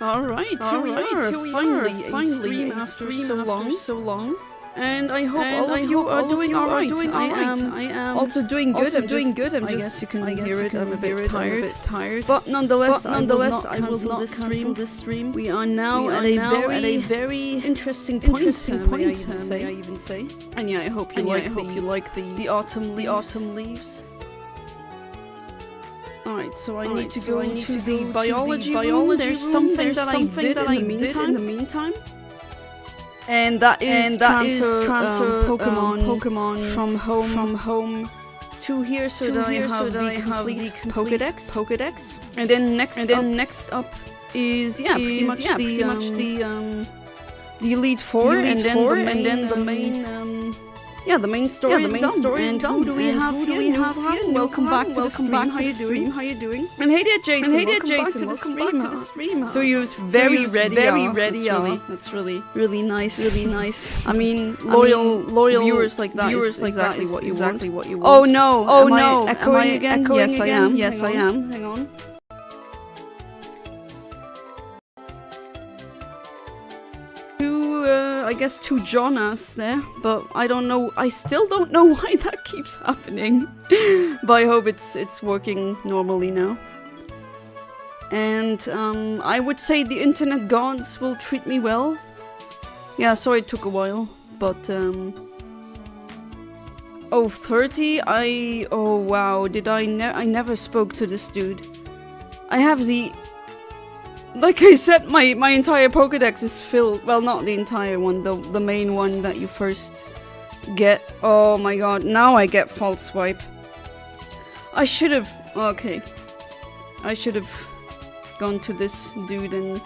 Alright, here we are, finally after so long. And I hope all of you are doing alright. I am also doing good. I guess you can hear it. I'm a bit tired. But nonetheless, I will not cancel this stream. We are now at a very interesting point, may I even say. And yeah, I hope you like the autumn leaves. Alright, so I need to go into the biology room. There's something that I did in the meantime. And that is transfer Pokémon from home to here, so that I have the complete Pokédex. And then next up is pretty much the Elite Four, and then the main story is done. And who do we have here? Welcome back to the stream. How you doing? And hey there, Jason. Welcome back to the stream. So you're very ready. That's really nice. I mean, loyal viewers like that is exactly what you want. Oh no! Am I echoing again? Yes, I am. Hang on. I guess two Jonas there, but I still don't know why that keeps happening. But I hope it's working normally now. And I would say the internet gods will treat me well. Yeah, sorry it took a while, but 30? Oh wow, I never spoke to this dude. I have like I said, my entire Pokédex is filled. Well, not the entire one, the main one that you first get. Oh my god, now I get False Swipe. I should have gone to this dude and...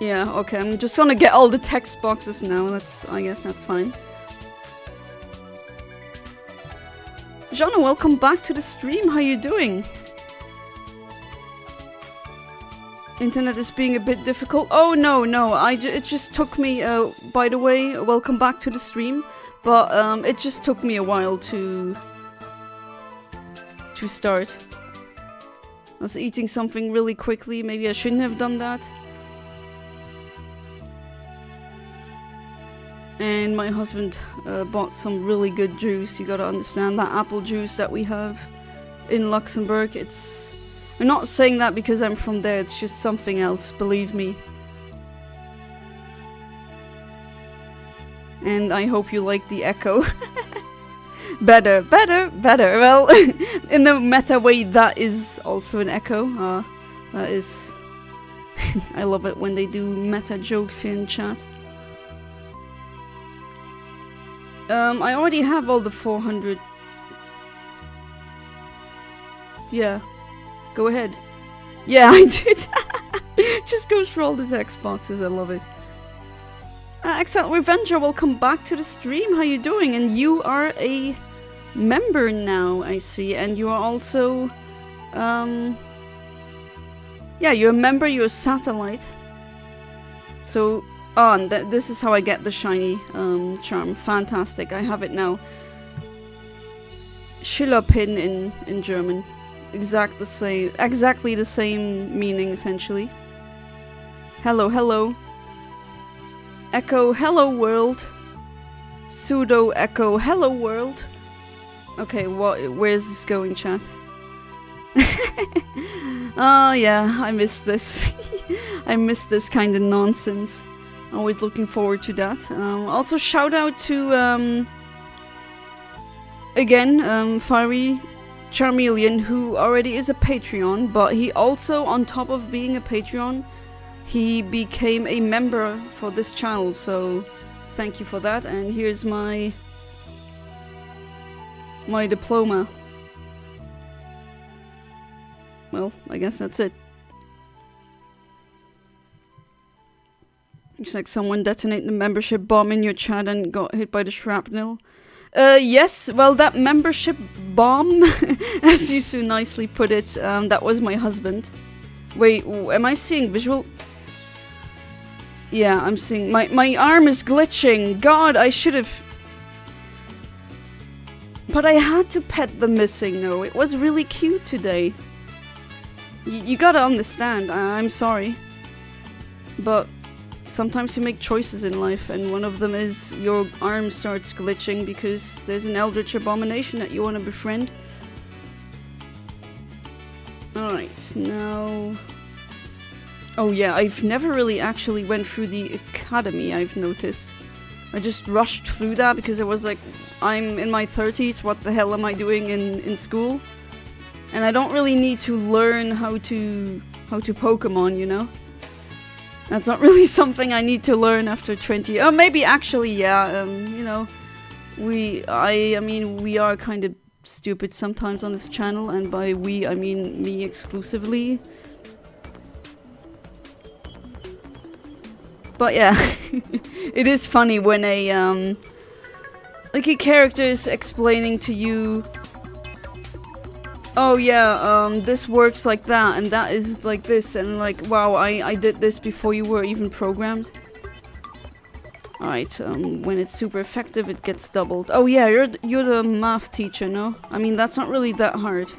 Yeah, okay, I'm just gonna get all the text boxes now. I guess that's fine. Jana, welcome back to the stream. How you doing? Internet is being a bit difficult. Oh no, it just took me, by the way, welcome back to the stream. But it just took me a while to start. I was eating something really quickly, maybe I shouldn't have done that. And my husband bought some really good juice. You gotta understand that apple juice that we have in Luxembourg, I'm not saying that because I'm from there, it's just something else, believe me. And I hope you like the echo. Better. Well, in the meta way, that is also an echo. That is... I love it when they do meta jokes here in chat. I already have all the 400... Yeah. Go ahead. Yeah, I did. Just goes for all the text boxes. I love it. Excellent. Revenger, welcome back to the stream. How you doing? And you are a member now, I see. And you are also... Yeah, you're a member. You're a satellite. So... and this is how I get the shiny charm. Fantastic. I have it now. Schillerpin in German. Exactly the same meaning, essentially. Hello. Echo, hello world. Pseudo echo, hello world. Okay, where's this going, chat? Oh yeah, I miss this. I miss this kind of nonsense. Always looking forward to that. Also, shout out to again, Fiery Charmeleon, who already is a Patreon, but he also, on top of being a Patreon, he became a member for this channel, so thank you for that. And here's my diploma. Well, I guess that's it. Looks like someone detonated the membership bomb in your chat and got hit by the shrapnel. Yes, well, that membership bomb, as you so nicely put it, that was my husband. Wait, am I seeing visual? Yeah, I'm seeing... My arm is glitching. God, I should have... But I had to pet the missing, though. It was really cute today. You gotta understand. I'm sorry. but sometimes you make choices in life, and one of them is your arm starts glitching because there's an eldritch abomination that you want to befriend. Alright, now... Oh yeah, I've never really actually went through the academy, I've noticed. I just rushed through that because I was like, I'm in my 30s, what the hell am I doing in school? And I don't really need to learn how to Pokemon, you know? That's not really something I need to learn after 20. Oh, maybe actually, yeah, you know, I mean, we are kind of stupid sometimes on this channel, and by we, I mean me exclusively. But yeah, it is funny when like a character is explaining to you, oh yeah, this works like that, and that is like this, and like, wow, I did this before you were even programmed. Alright, when it's super effective, it gets doubled. Oh yeah, you're the math teacher, no? I mean, that's not really that hard.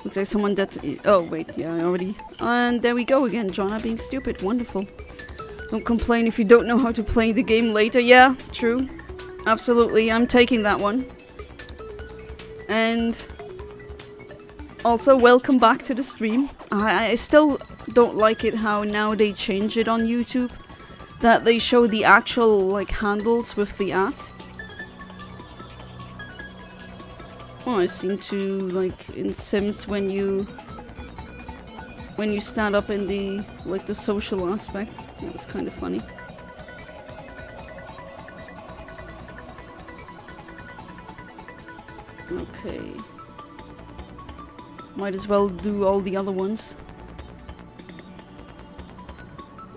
Looks like someone that... Oh, wait, yeah, I already... And there we go again, Jonna being stupid. Wonderful. Don't complain if you don't know how to play the game later. Yeah, true. Absolutely, I'm taking that one. And... Also, welcome back to the stream. I still don't like it how now they change it on YouTube. That they show the actual, like, handles with the @ Oh, I seem to, like, in Sims when you stand up in the, like, the social aspect. That was kind of funny. Okay. Might as well do all the other ones.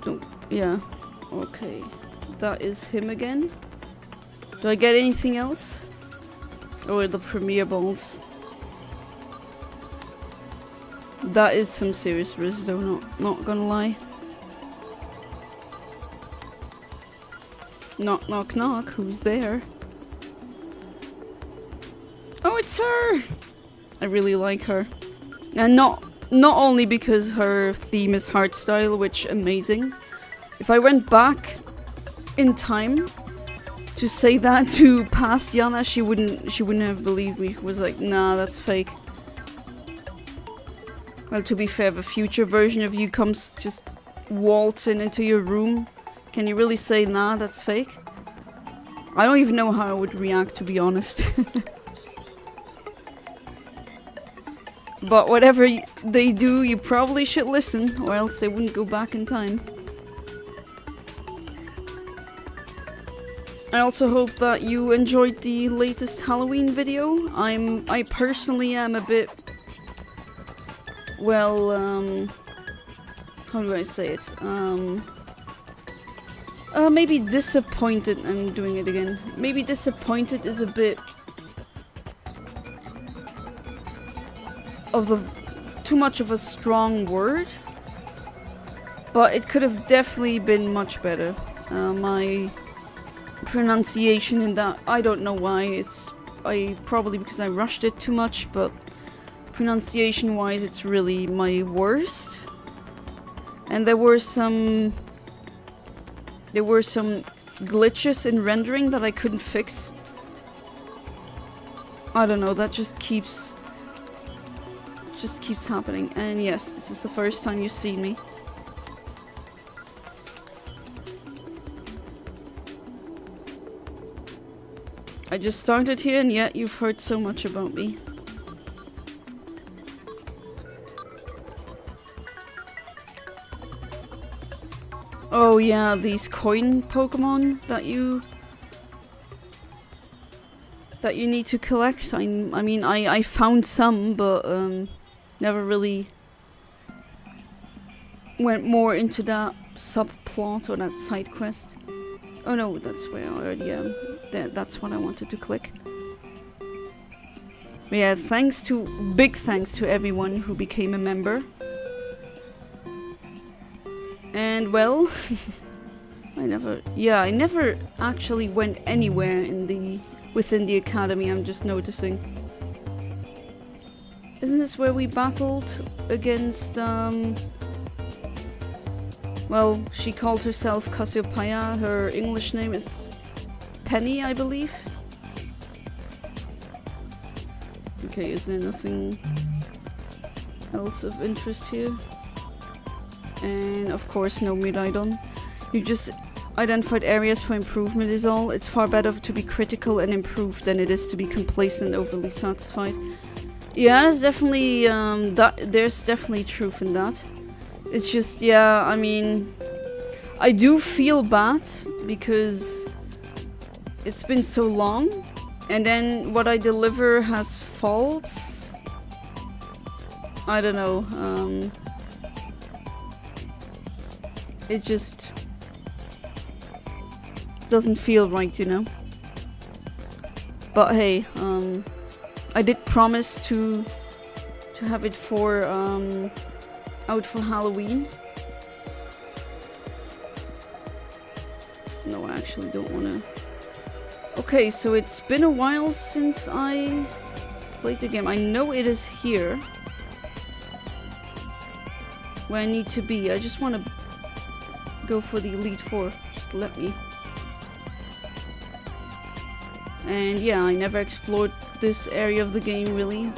Oh, yeah. Okay. That is him again. Do I get anything else? Or the premier balls. That is some serious risk though, not gonna lie. Knock knock knock, who's there? Oh, it's her! I really like her. And not only because her theme is hardstyle, which amazing. If I went back in time to say that to past Yana, she wouldn't have believed me. Was like, nah, that's fake. Well, to be fair, the future version of you comes just waltzing into your room. Can you really say, nah, that's fake? I don't even know how I would react, to be honest. But whatever they do, you probably should listen, or else they wouldn't go back in time. I also hope that you enjoyed the latest Halloween video. I personally am a bit... Well, how do I say it? Maybe disappointed. I'm doing it again. Maybe disappointed is a bit... too much of a strong word. But it could have definitely been much better. My pronunciation in that, I don't know why, probably because I rushed it too much, but pronunciation wise it's really my worst. And there were some glitches in rendering that I couldn't fix. I don't know, that just keeps happening. And yes, this is the first time you've seen me. I just started here and yet you've heard so much about me. Oh yeah, these coin Pokemon that you need to collect. I mean, I found some, but never really went more into that subplot or that side quest. Oh no, that's where I already am. That's what I wanted to click. But yeah, big thanks to everyone who became a member. And well, I never actually went anywhere within the academy, I'm just noticing. Isn't this where we battled against Well, she called herself Cassiopeia. Her English name is Penny, I believe. Okay, is there nothing else of interest here? And of course, no Miraidon. You just identified areas for improvement is all. It's far better to be critical and improve than it is to be complacent, overly satisfied. Yeah, there's definitely there's definitely truth in that. It's just, yeah, I mean, I do feel bad because it's been so long, and then what I deliver has faults. I don't know. It just doesn't feel right, you know. But hey, I did promise to have it for out for Halloween. No, I actually don't wanna. Okay, so it's been a while since I played the game. I know it is here where I need to be. I just wanna go for the Elite Four. Just let me. And yeah, I never explored this area of the game really.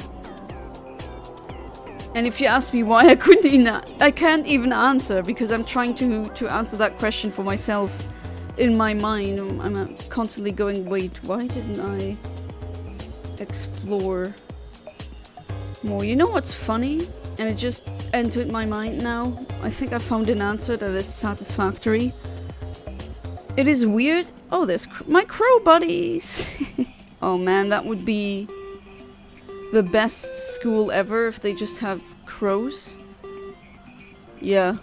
And if you ask me why, I can't even answer because I'm trying to answer that question for myself in my mind. I'm constantly going, wait, why didn't I explore more? You know what's funny? And it just entered my mind now. I think I found an answer that is satisfactory. It is weird. Oh, there's my crow buddies. Oh man, that would be the best school ever if they just have crows. Yeah.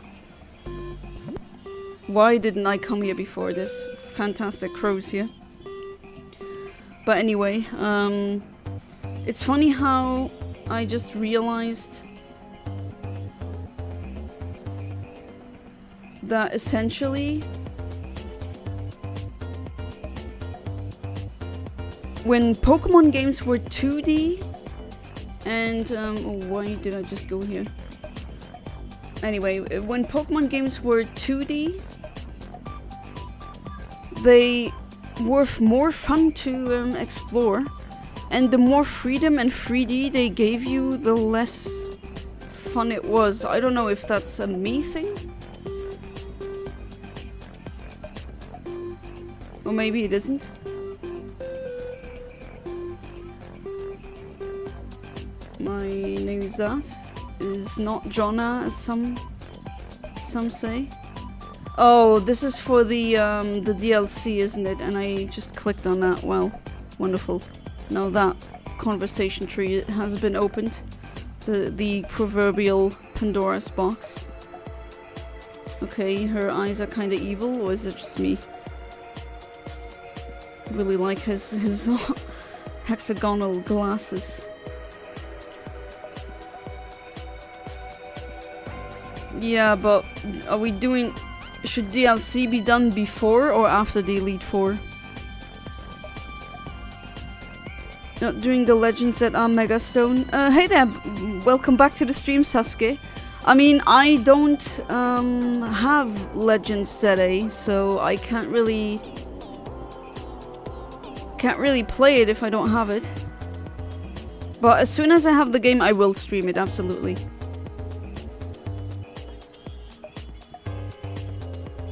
Why didn't I come here before? There's fantastic crows here. But anyway, it's funny how I just realized that essentially when Pokemon games were 2D and why did I just go here? Anyway, when Pokemon games were 2D, they were more fun to explore, and the more freedom and 3D they gave you, the less fun it was. I don't know if that's a me thing, or maybe it isn't. My name is that. Is not Jonna, as some say. Oh, this is for the DLC, isn't it? And I just clicked on that. Well, wonderful. Now that conversation tree has been opened to the proverbial Pandora's box. Okay, her eyes are kind of evil, or is it just me? Really like his hexagonal glasses. Yeah, but are we doing... Should DLC be done before or after the Elite Four? Not during the Legends at Megastone. Hey there, welcome back to the stream, Sasuke. I mean, I don't have Legends Set A, so I can't really play it if I don't have it. But as soon as I have the game, I will stream it, absolutely.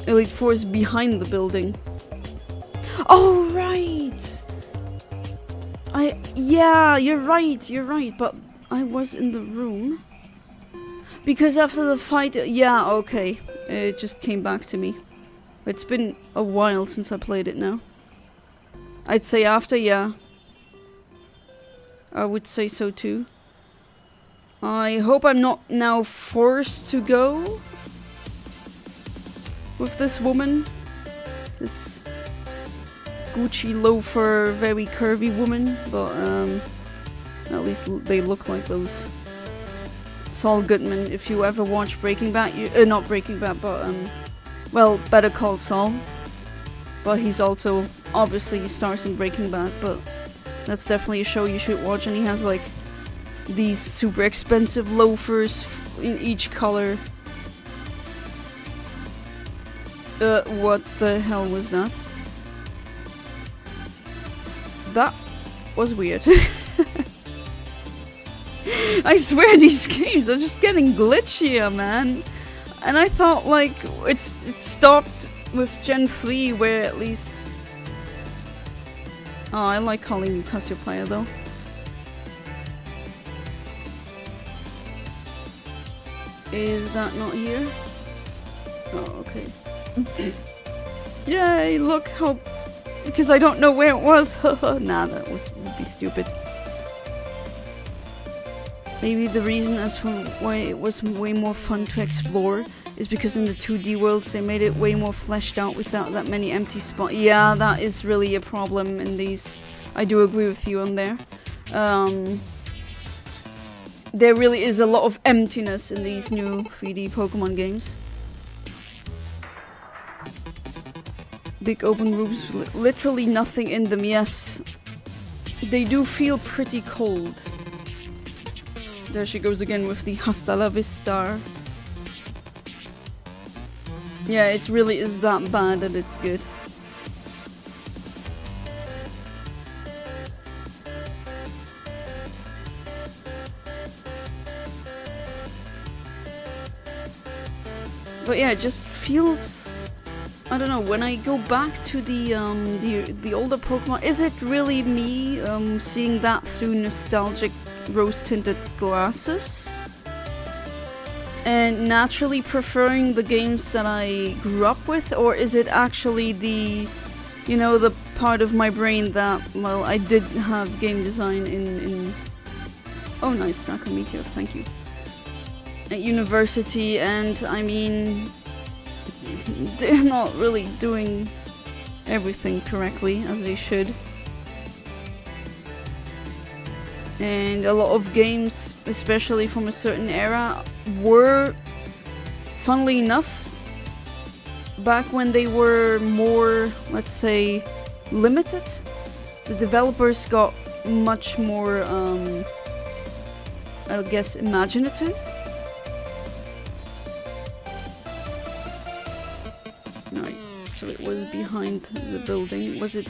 Elite Four is behind the building. Oh, right! Yeah, you're right, but I was in the room. Because after the fight, yeah, okay. It just came back to me. It's been a while since I played it now. I'd say after, yeah. I would say so too. I hope I'm not now forced to go with this woman. This Gucci loafer, very curvy woman. But at least they look like those. Saul Goodman, if you ever watch Breaking Bad, not Breaking Bad, but well, Better Call Saul. But he's also, obviously he stars in Breaking Bad, but that's definitely a show you should watch, and he has like these super expensive loafers in each color. What the hell was that? That was weird. I swear these games are just getting glitchier, man. And I thought like it stopped with Gen 3 where at least... Oh, I like calling you Cassiopeia though. Is that not here? Oh, okay. Yay, look how... Because I don't know where it was. Nah, that would be stupid. Maybe the reason as for why it was way more fun to explore is because in the 2D worlds they made it way more fleshed out without that many empty spots. Yeah, that is really a problem in these. I do agree with you on there. There really is a lot of emptiness in these new 3D Pokemon games. Big open rooms, literally nothing in them, yes. They do feel pretty cold. There she goes again with the Hasta la Vista. Yeah, it really is that bad that it's good. But yeah, it just feels... I don't know, when I go back to the older Pokemon, is it really me seeing that through nostalgic rose-tinted glasses? And naturally preferring the games that I grew up with? Or is it actually the, you know, the part of my brain that, well, I did have game design in oh nice, Meteor, thank you. At university, and I mean... they're not really doing everything correctly as they should. And a lot of games, especially from a certain era, were, funnily enough, back when they were more, let's say, limited, the developers got much more, I guess, imaginative. Right, so it was behind the building. Was it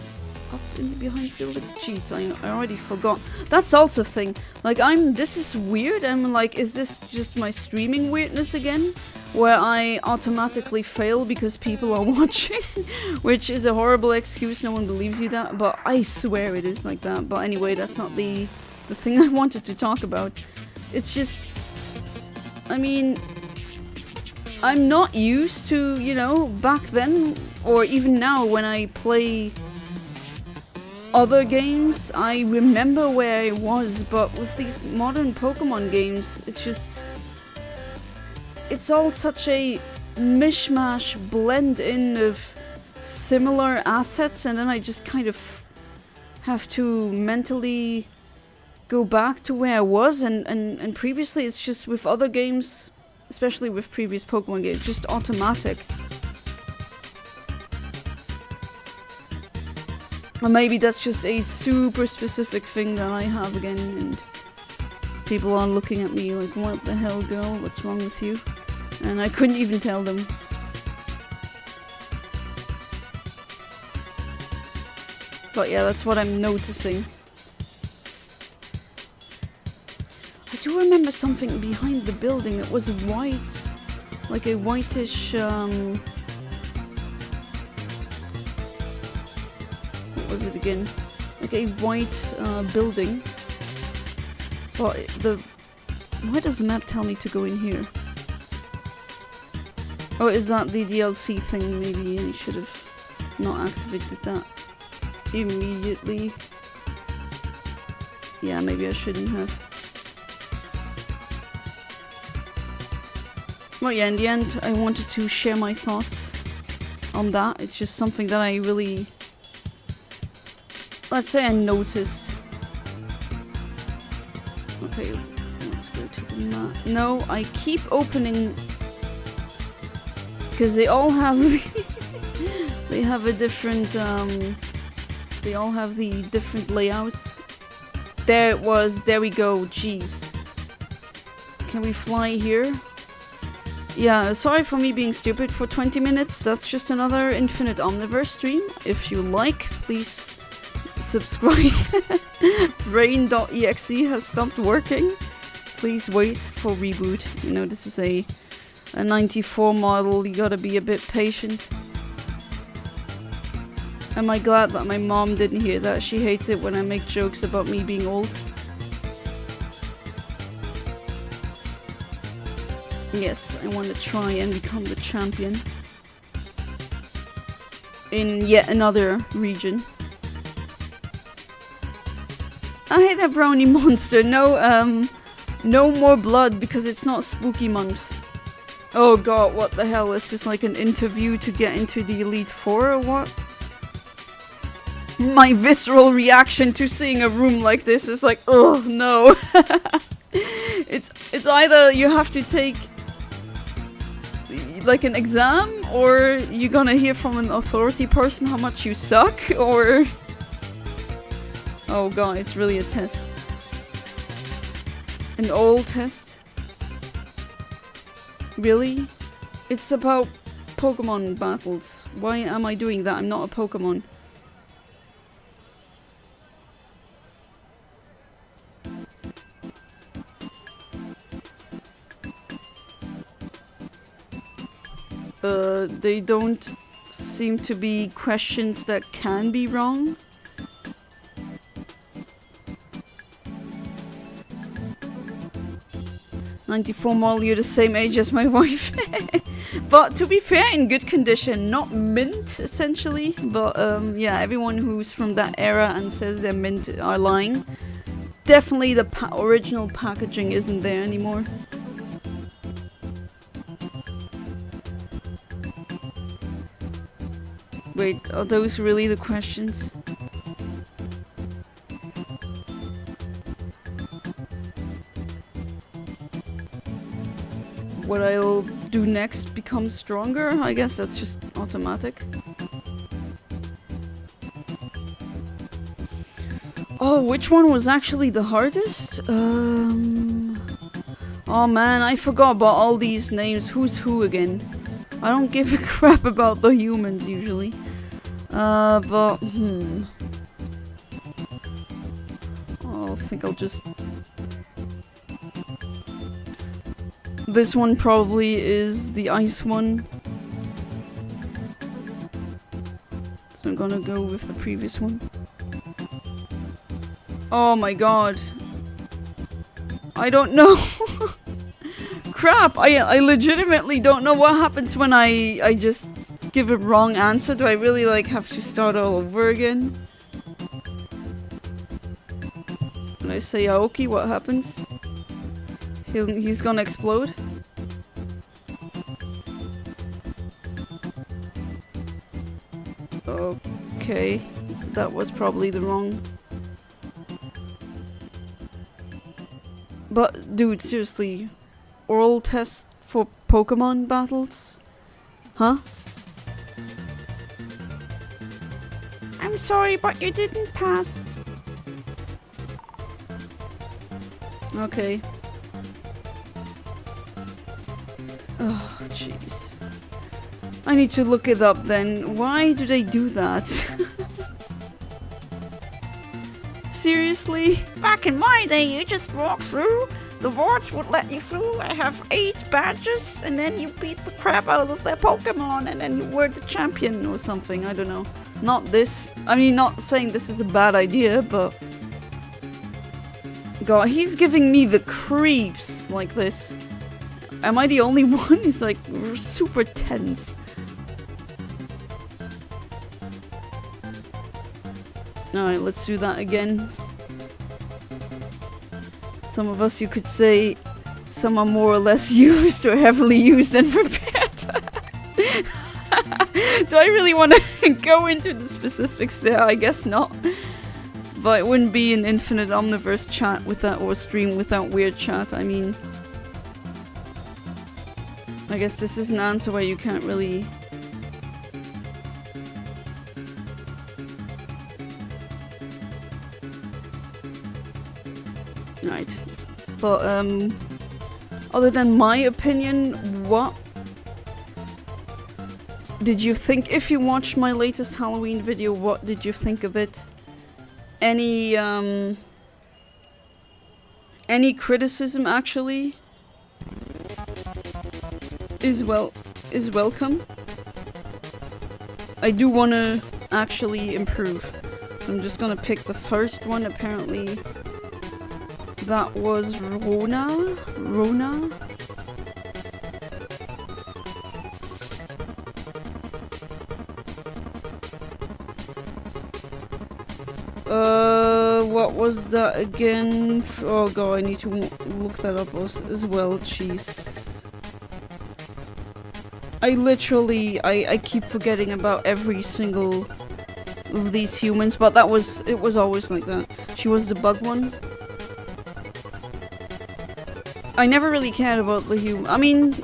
up in behind the building? Jeez, I already forgot. That's also a thing. Like, this is weird. I'm like, is this just my streaming weirdness again? Where I automatically fail because people are watching? Which is a horrible excuse, no one believes you that. But I swear it is like that. But anyway, that's not the thing I wanted to talk about. It's just... I mean... I'm not used to, you know, back then, or even now when I play other games, I remember where I was, but with these modern Pokemon games, it's just... It's all such a mishmash blend in of similar assets, and then I just kind of have to mentally go back to where I was, and previously it's just with other games... Especially with previous Pokemon games, just automatic. Or maybe that's just a super specific thing that I have again, and people are looking at me like, what the hell, girl? What's wrong with you? And I couldn't even tell them. But yeah, that's what I'm noticing. I do remember something behind the building. It was white, like a whitish, what was it again? Like a white building. But why does the map tell me to go in here? Oh, is that the DLC thing? Maybe I should have not activated that immediately. Yeah, maybe I shouldn't have. Well, yeah, in the end, I wanted to share my thoughts on that. It's just something that I really... Let's say I noticed. Okay, let's go to the map. No, I keep opening... Because they all have... they have a different... They all have the different layouts. There it was. There we go. Jeez. Can we fly here? Yeah, sorry for me being stupid for 20 minutes. That's just another Infinite Omniverse stream. If you like, please subscribe. Brain.exe has stopped working. Please wait for reboot. You know, this is a 94 model. You gotta be a bit patient. Am I glad that my mom didn't hear that? She hates it when I make jokes about me being old. Yes, I want to try and become the champion in yet another region. I hate that brownie monster. No, no more blood because it's not spooky month. Oh god, what the hell? Is this like an interview to get into the Elite Four or what? My visceral reaction to seeing a room like this is like, oh no. It's either you have to take like an exam, or you're gonna hear from an authority person how much you suck, or... Oh god, it's really a test. An old test? Really? It's about Pokemon battles. Why am I doing that? I'm not a Pokemon. They don't seem to be questions that can be wrong. '94 model, you're the same age as my wife. But to be fair, in good condition, not mint essentially. But yeah, everyone who's from that era and says they're mint are lying. Definitely the original packaging isn't there anymore. Wait, are those really the questions? What I'll do next becomes stronger? I guess that's just automatic. Oh, which one was actually the hardest? Oh man, I forgot about all these names. Who's who again? I don't give a crap about the humans usually. But I think I'll just... This one probably is the ice one. So I'm gonna go with the previous one. Oh my god. I don't know. Crap, I legitimately don't know what happens when I just give a wrong answer. Do I really like have to start all over again? When I say Aoki, what happens? He's gonna explode? Okay, that was probably the wrong... But dude, seriously, oral test for Pokemon battles? Huh? I'm sorry, but you didn't pass. Okay. Oh, jeez. I need to look it up then. Why do they do that? Seriously? Back in my day, you just walked through. The wards would let you through. I have 8 badges, and then you beat the crap out of their Pokemon, and then you were the champion or something. I don't know. Not this. I mean, not saying this is a bad idea, but... God, he's giving me the creeps like this. Am I the only one? He's like super tense. Alright, let's do that again. Some of us, you could say, some are more or less used or heavily used and prepared. Do I really want to go into the specifics there? I guess not. But it wouldn't be an Infinite Omniverse chat without, or stream without weird chat. I mean, I guess this is an answer where you can't really... Right. But, other than my opinion, what did you think, if you watched my latest Halloween video, what did you think of it? Any criticism actually is welcome. I do want to actually improve. So I'm just gonna pick the first one. Apparently that was Rona? What was that again? Oh god, I need to look that up as well. Jeez. I keep forgetting about every single of these humans, but it was always like that. She was the bug one. I never really cared about the human. I mean,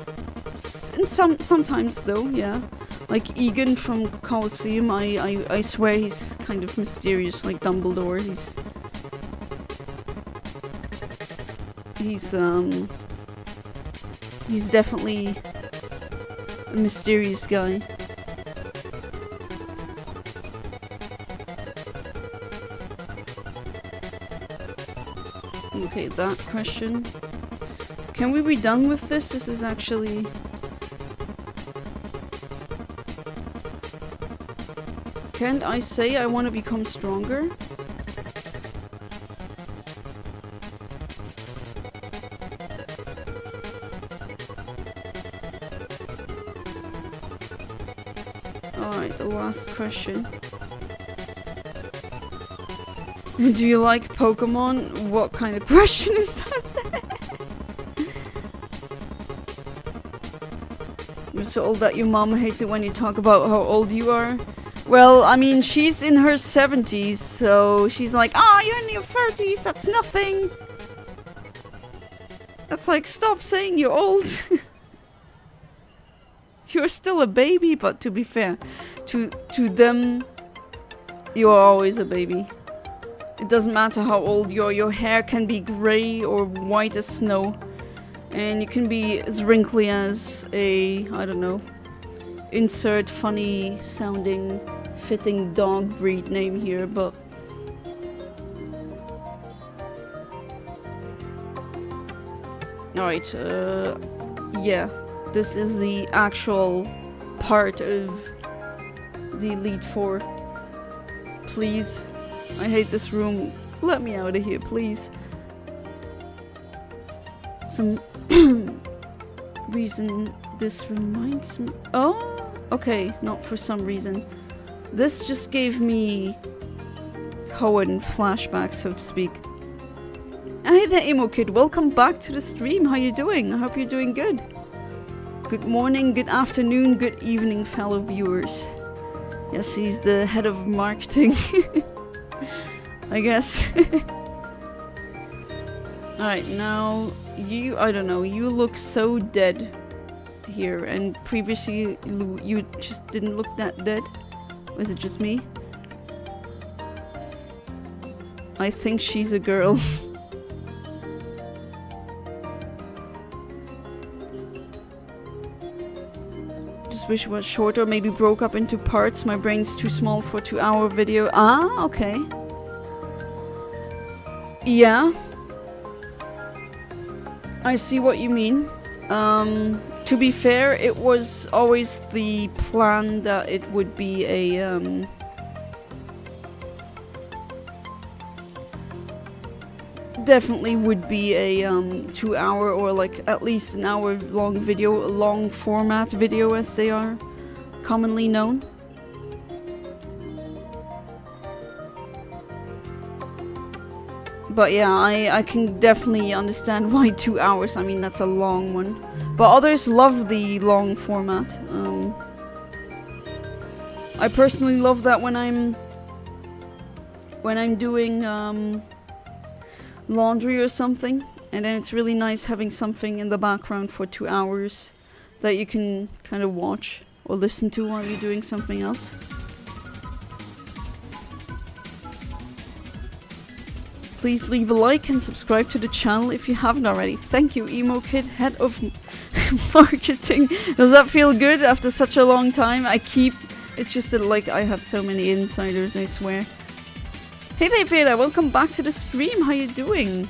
sometimes though, yeah. Like Egan from Colosseum, I swear he's kind of mysterious, like Dumbledore. He's definitely a mysterious guy. Okay, that question. Can we be done with this? This is actually... Can't I say I want to become stronger? Alright, the last question. Do you like Pokemon? What kind of question is that? You're so old that your mom hates it when you talk about how old you are. Well, I mean, she's in her 70s, so she's like, "Ah, you're in your 30s, that's nothing." That's like, stop saying you're old. You're still a baby, but to be fair, to them, you are always a baby. It doesn't matter how old you are, your hair can be grey or white as snow. And you can be as wrinkly as a, I don't know, insert funny sounding, fitting dog breed name here, but... Alright, yeah. This is the actual part of the Elite Four. Please. I hate this room. Let me out of here, please. Some reason this reminds me... Oh! Okay, not for some reason. This just gave me Cohen flashbacks, so to speak. Hey there, Emo Kid. Welcome back to the stream. How you doing? I hope you're doing good. Good morning, good afternoon, good evening, fellow viewers. Yes, he's the head of marketing. I guess. Alright, now, I don't know, you look so dead here, and previously you just didn't look that dead. Was it just me? I think she's a girl. Wish it was shorter, maybe broke up into parts. My brain's too small for a 2-hour video. Ah, okay. Yeah. I see what you mean. To be fair, it was always the plan that it would be a, definitely would be a 2-hour or like at least an hour long video, a long format video as they are commonly known. But yeah, I can definitely understand why 2 hours. I mean, that's a long one. But others love the long format. I personally love that when I'm doing laundry or something, and then it's really nice having something in the background for 2 hours that you can kind of watch or listen to while you're doing something else. Please leave a like and subscribe to the channel if you haven't already. Thank you, Emo Kid, head of marketing. Does that feel good after such a long time? It's just that, like, I have so many insiders, I swear. Hey there, Vera, welcome back to the stream. How you doing?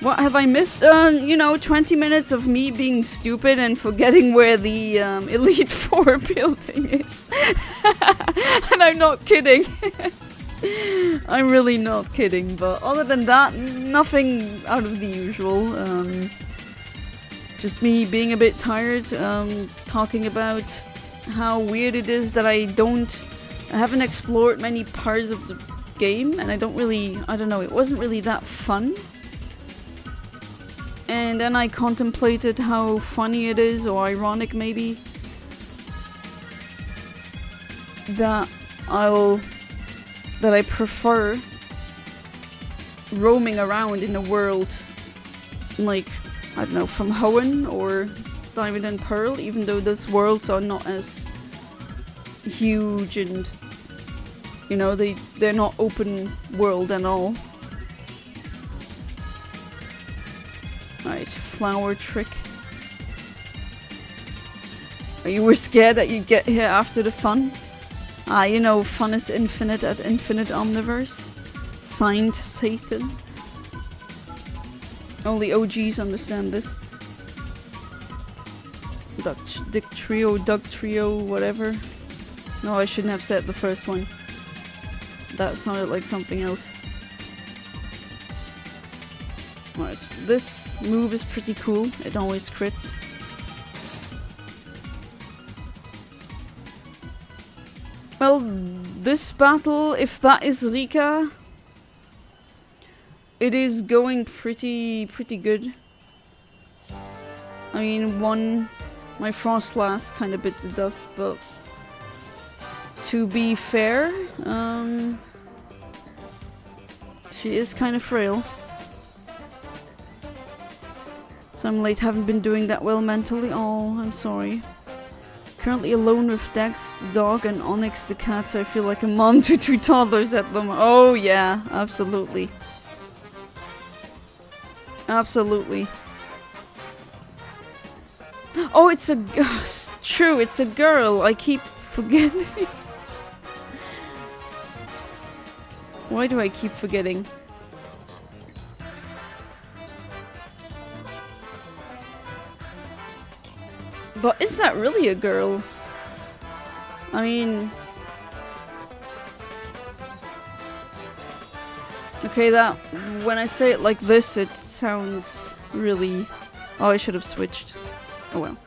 What have I missed? You know, 20 minutes of me being stupid and forgetting where the Elite Four building is. And I'm not kidding. I'm really not kidding, but other than that, nothing out of the usual. Just me being a bit tired, talking about how weird it is that I haven't explored many parts of the game, and I don't know, it wasn't really that fun. And then I contemplated how funny it is, or ironic maybe, that I prefer roaming around in the world, like, I don't know, from Hoenn or Diamond and Pearl, even though those worlds are not as huge and, you know, they're not open world at all. Alright, flower trick. You were scared that you'd get here after the fun? Ah, you know, fun is infinite at Infinite Omniverse. Signed Sathan. Only OGs understand this. Dick Trio, Doug Trio, whatever. No, I shouldn't have said the first one. That sounded like something else. Alright, this move is pretty cool. It always crits. Well, this battle, if that is Rika, it is going pretty good. I mean, my Frost Last kind of bit the dust, but to be fair, she is kind of frail. So I'm late, haven't been doing that well mentally. Oh, I'm sorry. Currently alone with Dex, the dog, and Onyx, the cat, so I feel like a mom to two toddlers at them. Oh yeah, absolutely. Absolutely. Oh, it's true, it's a girl. I keep forgetting. Why do I keep forgetting? But is that really a girl? I mean... Okay, that... When I say it like this, it sounds really... Oh, I should have switched. Oh well.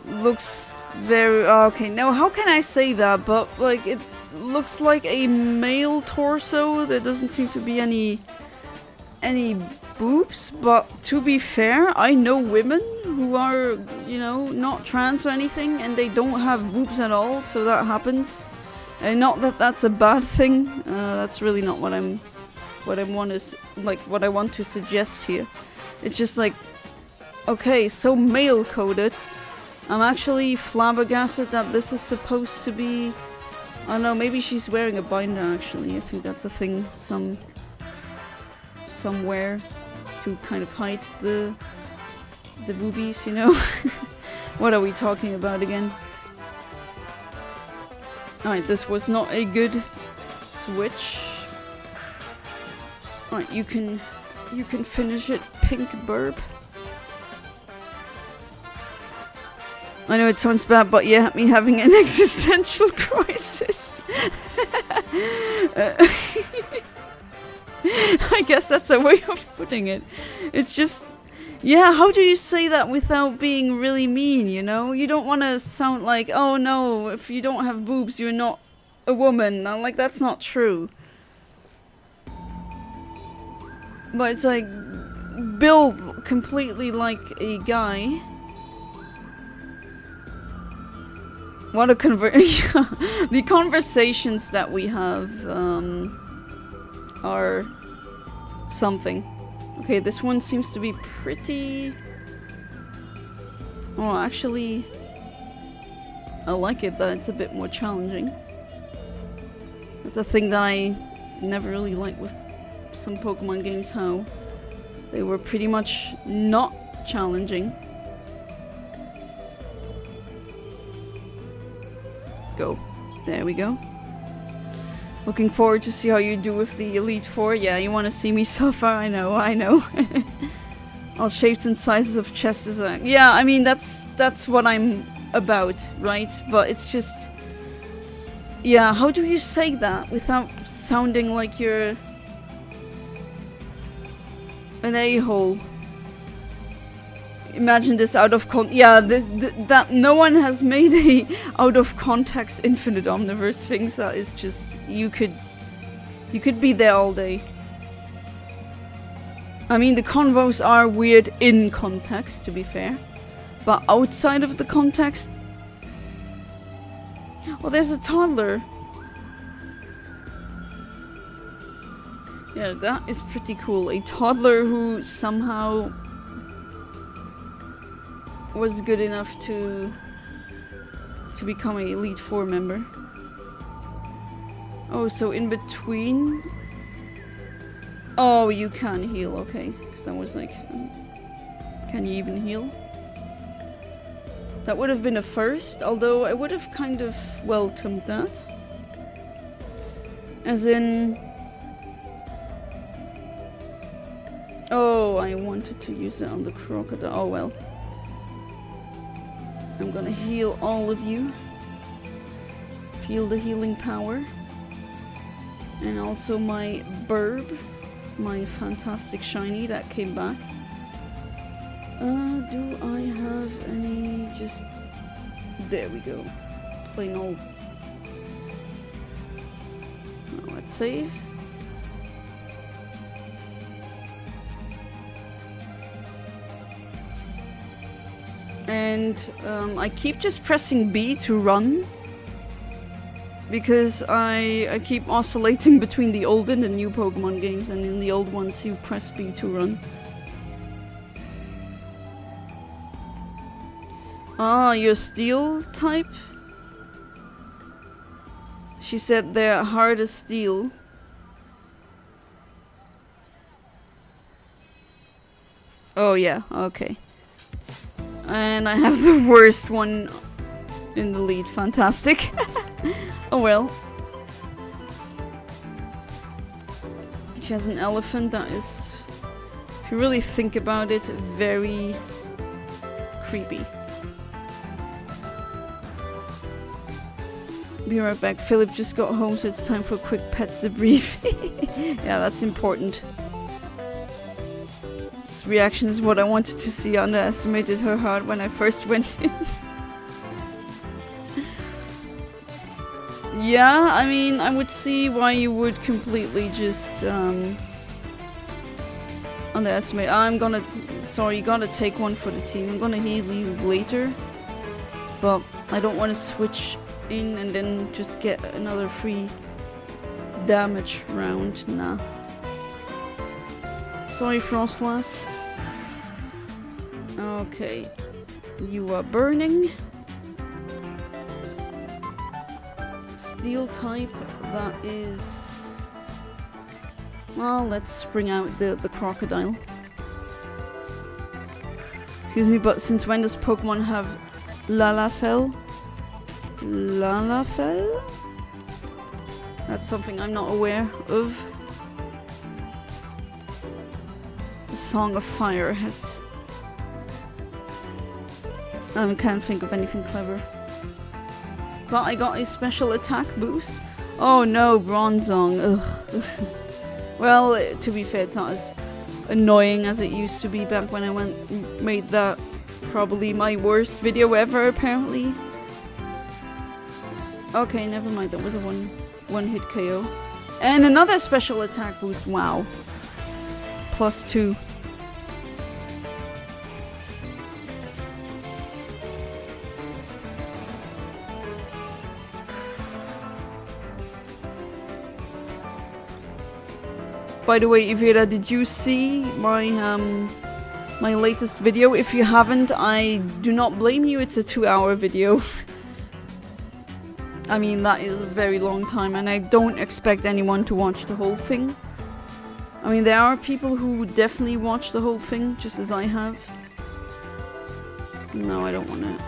Looks very... Okay, no, how can I say that? But, like, it looks like a male torso. There doesn't seem to be any boobs, but to be fair, I know women who are, you know, not trans or anything, and they don't have boobs at all, so that happens. And not that that's a bad thing. That's really not what I want to suggest here. It's just like, okay, so male coded. I'm actually flabbergasted that this is supposed to be. I don't know, maybe she's wearing a binder. Actually, I think that's a thing somewhere to kind of hide the boobies, you know. What are we talking about again? Alright, this was not a good switch. Alright, you can finish it, Pink Burb. I know it sounds bad, but yeah, me having an existential crisis. I guess that's a way of putting it. It's just, yeah, how do you say that without being really mean, you know? You don't want to sound like, oh no, if you don't have boobs, you're not a woman. I'm like, that's not true. But it's like, build completely like a guy. What a the conversations that we have, are something. Okay, this one seems to be pretty... Oh, actually... I like it that it's a bit more challenging. That's a thing that I never really liked with some Pokemon games how they were pretty much not challenging. Go. There we go. Looking forward to see how you do with the Elite Four. Yeah, you want to see me suffer? I know. All shapes and sizes of chest design. Yeah, I mean that's what I'm about, right? But it's just, yeah. How do you say that without sounding like you're an a-hole? Imagine this out of that no one has made a out of context infinite omniverse things. That is just, you could be there all day. I mean, the convos are weird in context, to be fair, but outside of the context, well, there's a toddler. Yeah, that is pretty cool. A toddler who somehow was good enough to become an Elite Four member. Oh, so in between. Oh, you can heal, okay. Because I was like, can you even heal? That would have been a first, although I would have kind of welcomed that. As in, oh, I wanted to use it on the crocodile. Oh well. I'm gonna heal all of you. Feel the healing power. And also my burb, my fantastic shiny that came back. Do I have any? Just there we go. Plain old. Oh, let's save. And I keep just pressing B to run because I keep oscillating between the old and the new Pokemon games, and in the old ones you press B to run. Ah, you're steel type? She said they're hard as steel. Oh yeah, okay. And I have the worst one in the lead. Fantastic. Oh well. She has an elephant that is, if you really think about it, very creepy. Be right back. Philip just got home, so it's time for a quick pet debrief. Yeah, that's important. This reaction is what I wanted to see. I underestimated her heart when I first went in. Yeah, I mean, I would see why you would completely just underestimate. Sorry, you gotta take one for the team. I'm gonna heal you later, but I don't want to switch in and then just get another free damage round. Nah. Sorry, Frostlass. Okay. You are burning. Steel type, that is... Well, let's bring out the crocodile. Excuse me, but since when does Pokemon have Lalafell? Lalafell? That's something I'm not aware of. The Song of Fire has... I can't think of anything clever. But I got a special attack boost. Oh no, Bronzong. Ugh. Well, to be fair, it's not as annoying as it used to be back when I made that probably my worst video ever, apparently. Okay, never mind. That was a one-hit KO. And another special attack boost. Wow. +2. By the way, Ivera, did you see my my latest video? If you haven't, I do not blame you. It's a 2-hour video. I mean, that is a very long time, and I don't expect anyone to watch the whole thing. I mean, there are people who definitely watch the whole thing, just as I have. No, I don't want it.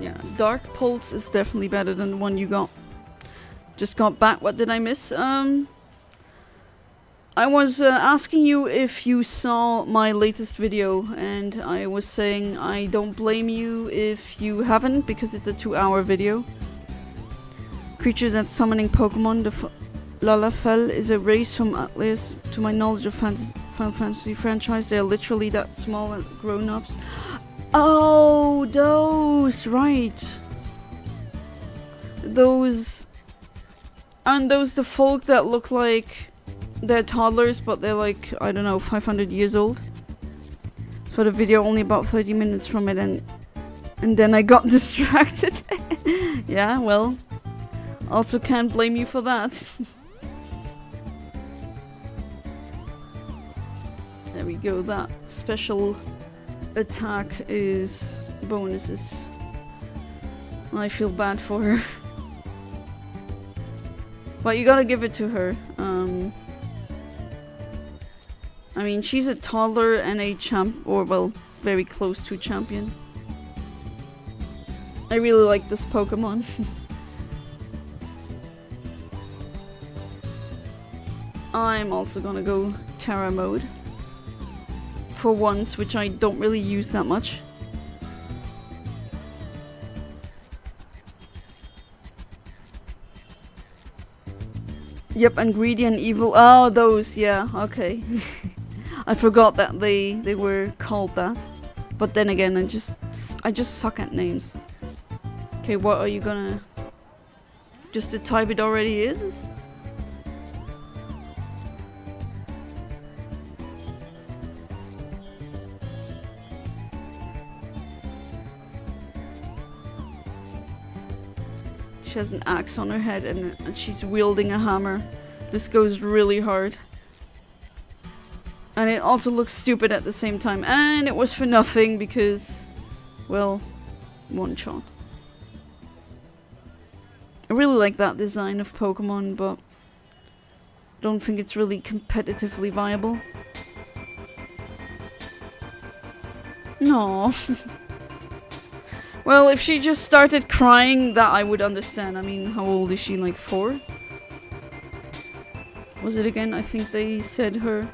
Yeah, Dark Pulse is definitely better than the one you got. Just got back. What did I miss? I was asking you if you saw my latest video, and I was saying I don't blame you if you haven't, because it's a 2-hour video. Creature that's summoning Pokemon. The Lalafell is a race from Atlas. To my knowledge of Final Fantasy franchise, they are literally that small as grown-ups. Oh, those, right. Those... Aren't those the folk that look like they're toddlers, but they're like, I don't know, 500 years old? So the video only about 30 minutes from it, and then I got distracted. Yeah, well, also can't blame you for that. There we go, that special attack is bonuses. I feel bad for her. But you gotta give it to her. I mean, she's a toddler and a champ, or well, very close to champion. I really like this Pokemon. I'm also gonna go Terra mode. For once, which I don't really use that much. Yep, and greedy and evil. Oh, those, yeah, okay. I forgot that they were called that. But then again, I just suck at names. Okay, what are you gonna... Just the type it already is? She has an axe on her head and she's wielding a hammer. This goes really hard. And it also looks stupid at the same time. And it was for nothing because, well, one shot. I really like that design of Pokemon, but don't think it's really competitively viable. No. Well, if she just started crying, that I would understand. I mean, how old is she? Like 4? Was it again? I think they said her.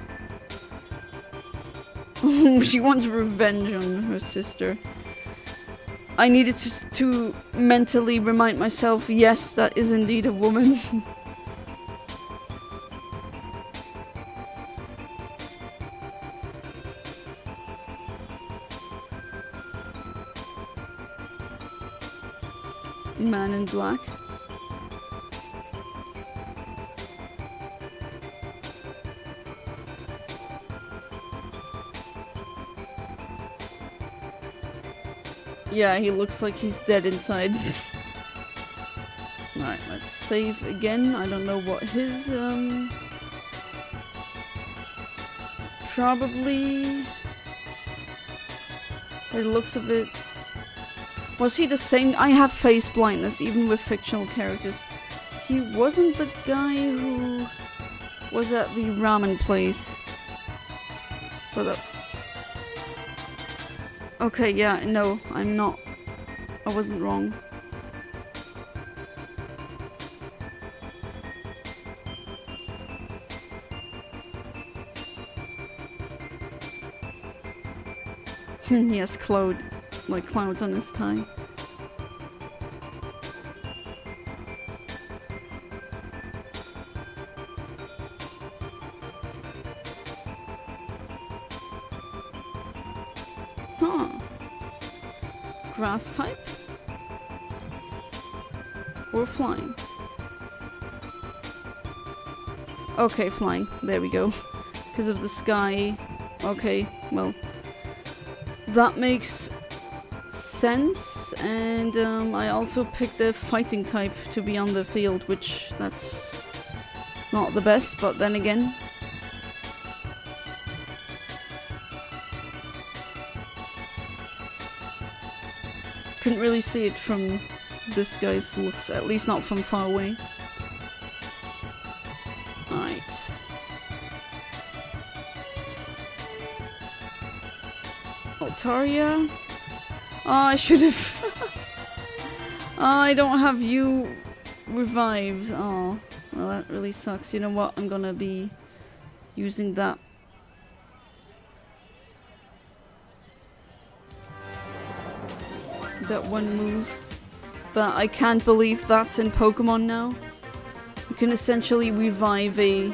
She wants revenge on her sister. I needed to mentally remind myself, yes, that is indeed a woman. Man in black. Yeah, he looks like he's dead inside. Alright, let's save again. I don't know what his, probably... By the looks of it... Was he the same? I have face blindness, even with fictional characters. He wasn't the guy who was at the ramen place. But okay, yeah, no, I'm not. I wasn't wrong. He has clouds on his tie. Huh. Grass type? Or flying? Okay, flying. There we go. Because of the sky. Okay, well. That makes sense, and I also picked the fighting type to be on the field, which that's not the best, but then again. Couldn't really see it from this guy's looks, at least not from far away. Alright. Altaria. Oh, I should have. Oh, I don't have you revived. Oh, well, that really sucks. You know what? I'm gonna be using that. That one move. But I can't believe that's in Pokemon now. You can essentially revive a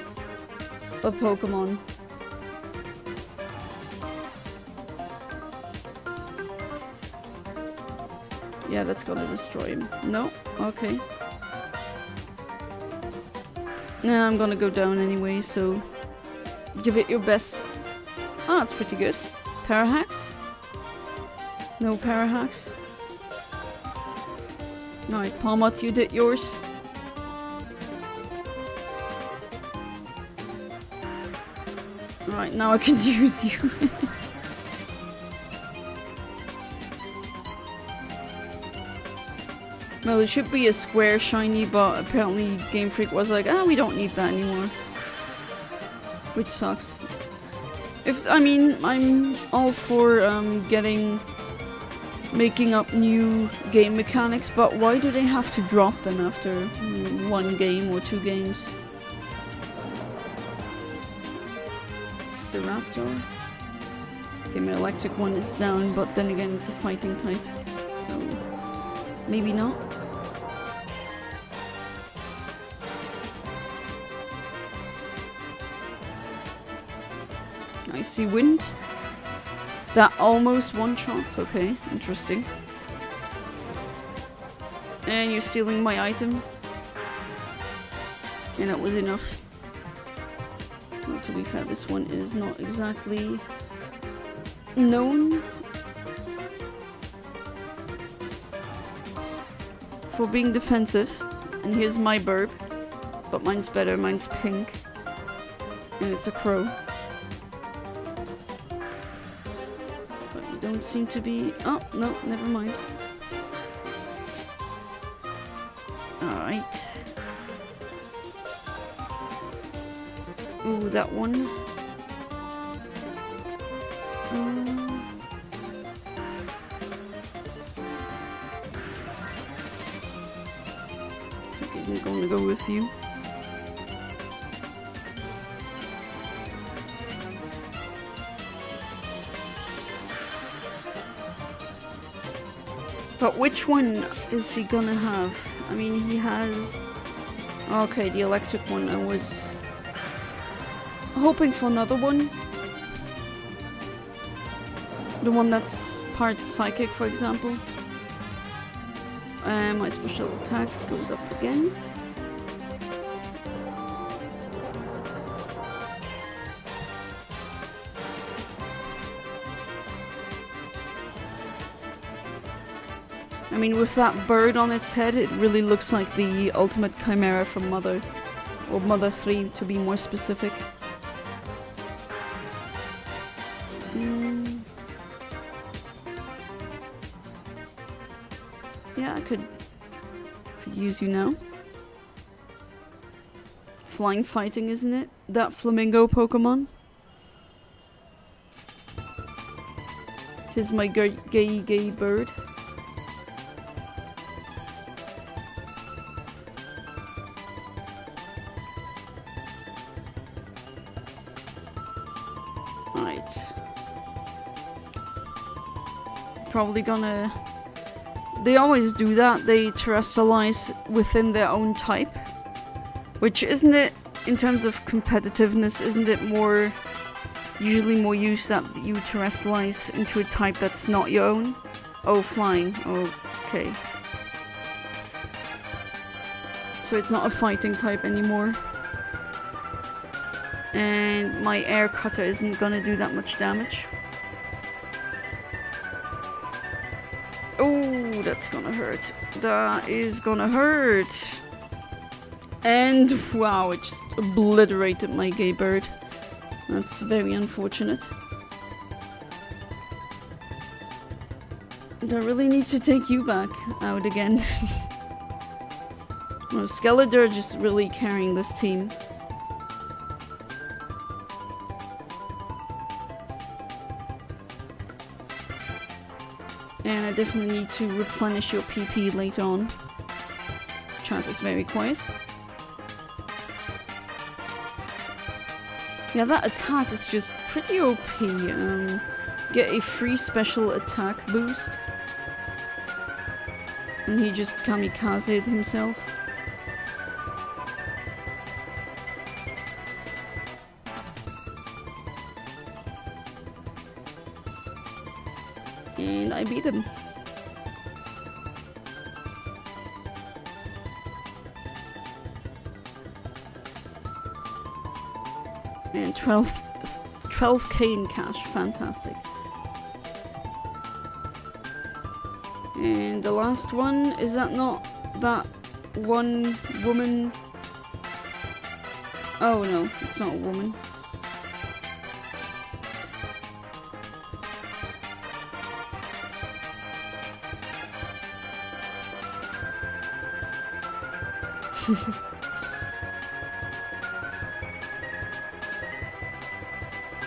Pokemon. Yeah, that's gonna destroy him. No? Okay. Nah, I'm gonna go down anyway, so give it your best. Oh, that's pretty good. Parahacks? No Parahacks? Alright, Palmot, you did yours. Alright, now I can use you. Well, it should be a square shiny, but apparently Game Freak was like, ah, we don't need that anymore. Which sucks. I mean, I'm all for making up new game mechanics, but why do they have to drop them after one game or two games? It's the Raptor. Okay, my electric one is down, but then again, it's a fighting type, so maybe not. I see wind. That almost one-shots. Okay, interesting. And you're stealing my item. And that was enough. Well, to be fair, this one is not exactly known for being defensive. And here's my burp. But mine's better. Mine's pink. And it's a crow. Don't seem to be... Oh, no, never mind. Alright. Ooh, that one. Okay, I'm going to go with you. But which one is he gonna have? I mean, he has... Okay, the electric one. I was hoping for another one. The one that's part psychic, for example. My special attack goes up again. I mean, with that bird on its head, it really looks like the ultimate chimera from Mother. Or Mother 3, to be more specific. Yeah, I could use you now. Flying fighting, isn't it? That flamingo Pokemon. Here's my gay bird. Probably gonna... They always do that, they terrestrialize within their own type. Which, isn't it, in terms of competitiveness, isn't it more... usually more used that you terrestrialize into a type that's not your own? Oh, flying. Okay. So it's not a fighting type anymore. And my air cutter isn't gonna do that much damage. Oh, that's gonna hurt. That is gonna hurt. And wow, it just obliterated my gay bird. That's very unfortunate. Do I really need to take you back out again? No, Skeletor just really carrying this team. And I definitely need to replenish your PP later on. Chat is very quiet. Yeah, that attack is just pretty OP. Get a free special attack boost. And he just kamikazed himself. And I beat him. And 12k in cash, fantastic. And the last one, is that not that one woman? Oh no, it's not a woman.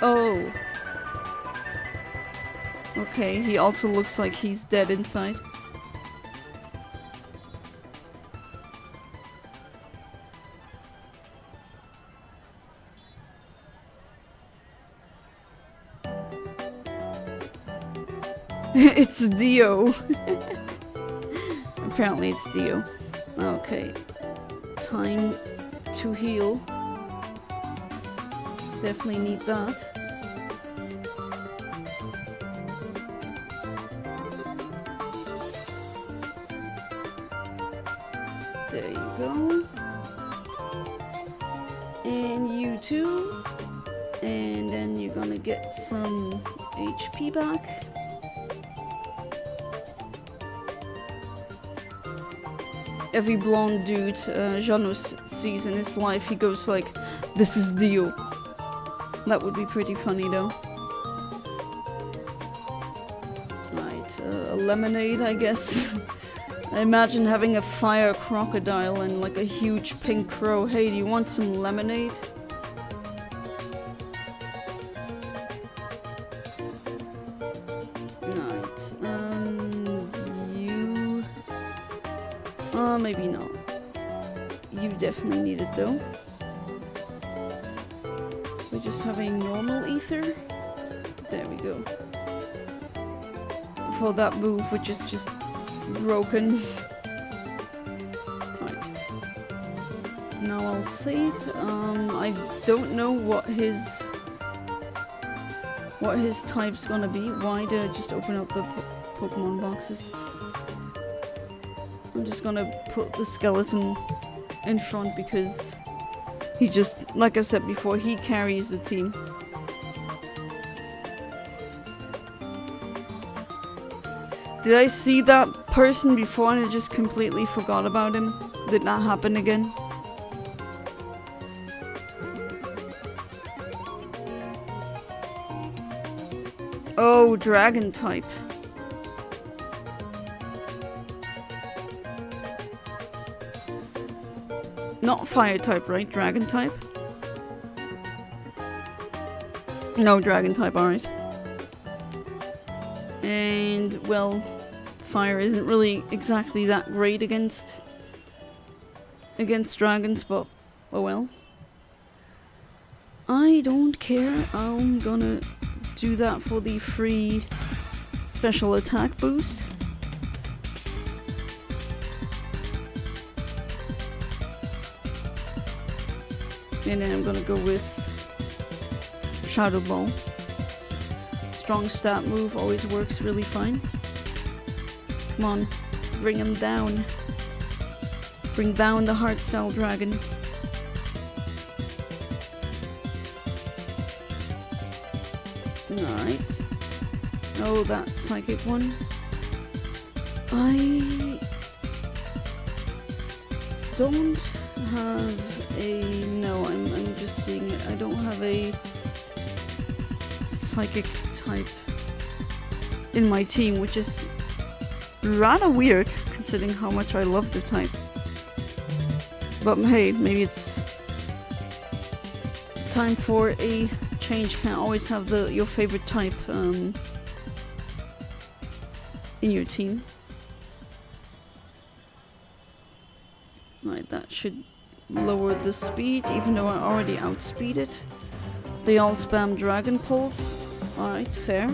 Oh. Okay, he also looks like he's dead inside. It's Dio. Apparently it's Dio. Okay. Time to heal. Definitely need that. There you go. And you too. And then you're gonna get some HP back. Every blonde dude Janus sees in his life, he goes like, "This is Dio." That would be pretty funny though. Right, a lemonade, I guess. I imagine having a fire crocodile and like a huge pink crow. Hey, do you want some lemonade? Right, you... maybe not. You definitely need it though. We just have a normal ether. There we go. For that move, which is just broken. Right. Now I'll save. I don't know what his type's gonna be. Why did I just open up the Pokemon boxes? I'm just gonna put the skeleton in front because he just, like I said before, he carries the team. Did I see that person before and I just completely forgot about him? Did that happen again? Oh, dragon type. Not fire type, right? Dragon type? No, dragon type, alright. And, well, fire isn't really exactly that great against dragons, but oh well. I don't care. I'm gonna do that for the free special attack boost. And then I'm gonna go with Shadow Ball. Strong stat move always works really fine. Come on, bring him down. Bring down the Heartstyle Dragon. Alright. Oh, that psychic one. I don't have a... No, I'm just seeing it. I don't have a psychic type in my team, which is Rather weird, considering how much I love the type. But hey, maybe it's time for a change. Can't always have your favorite type in your team. Right, that should lower the speed, even though I already outspeeded. They all spam Dragon Pulse. Alright, fair.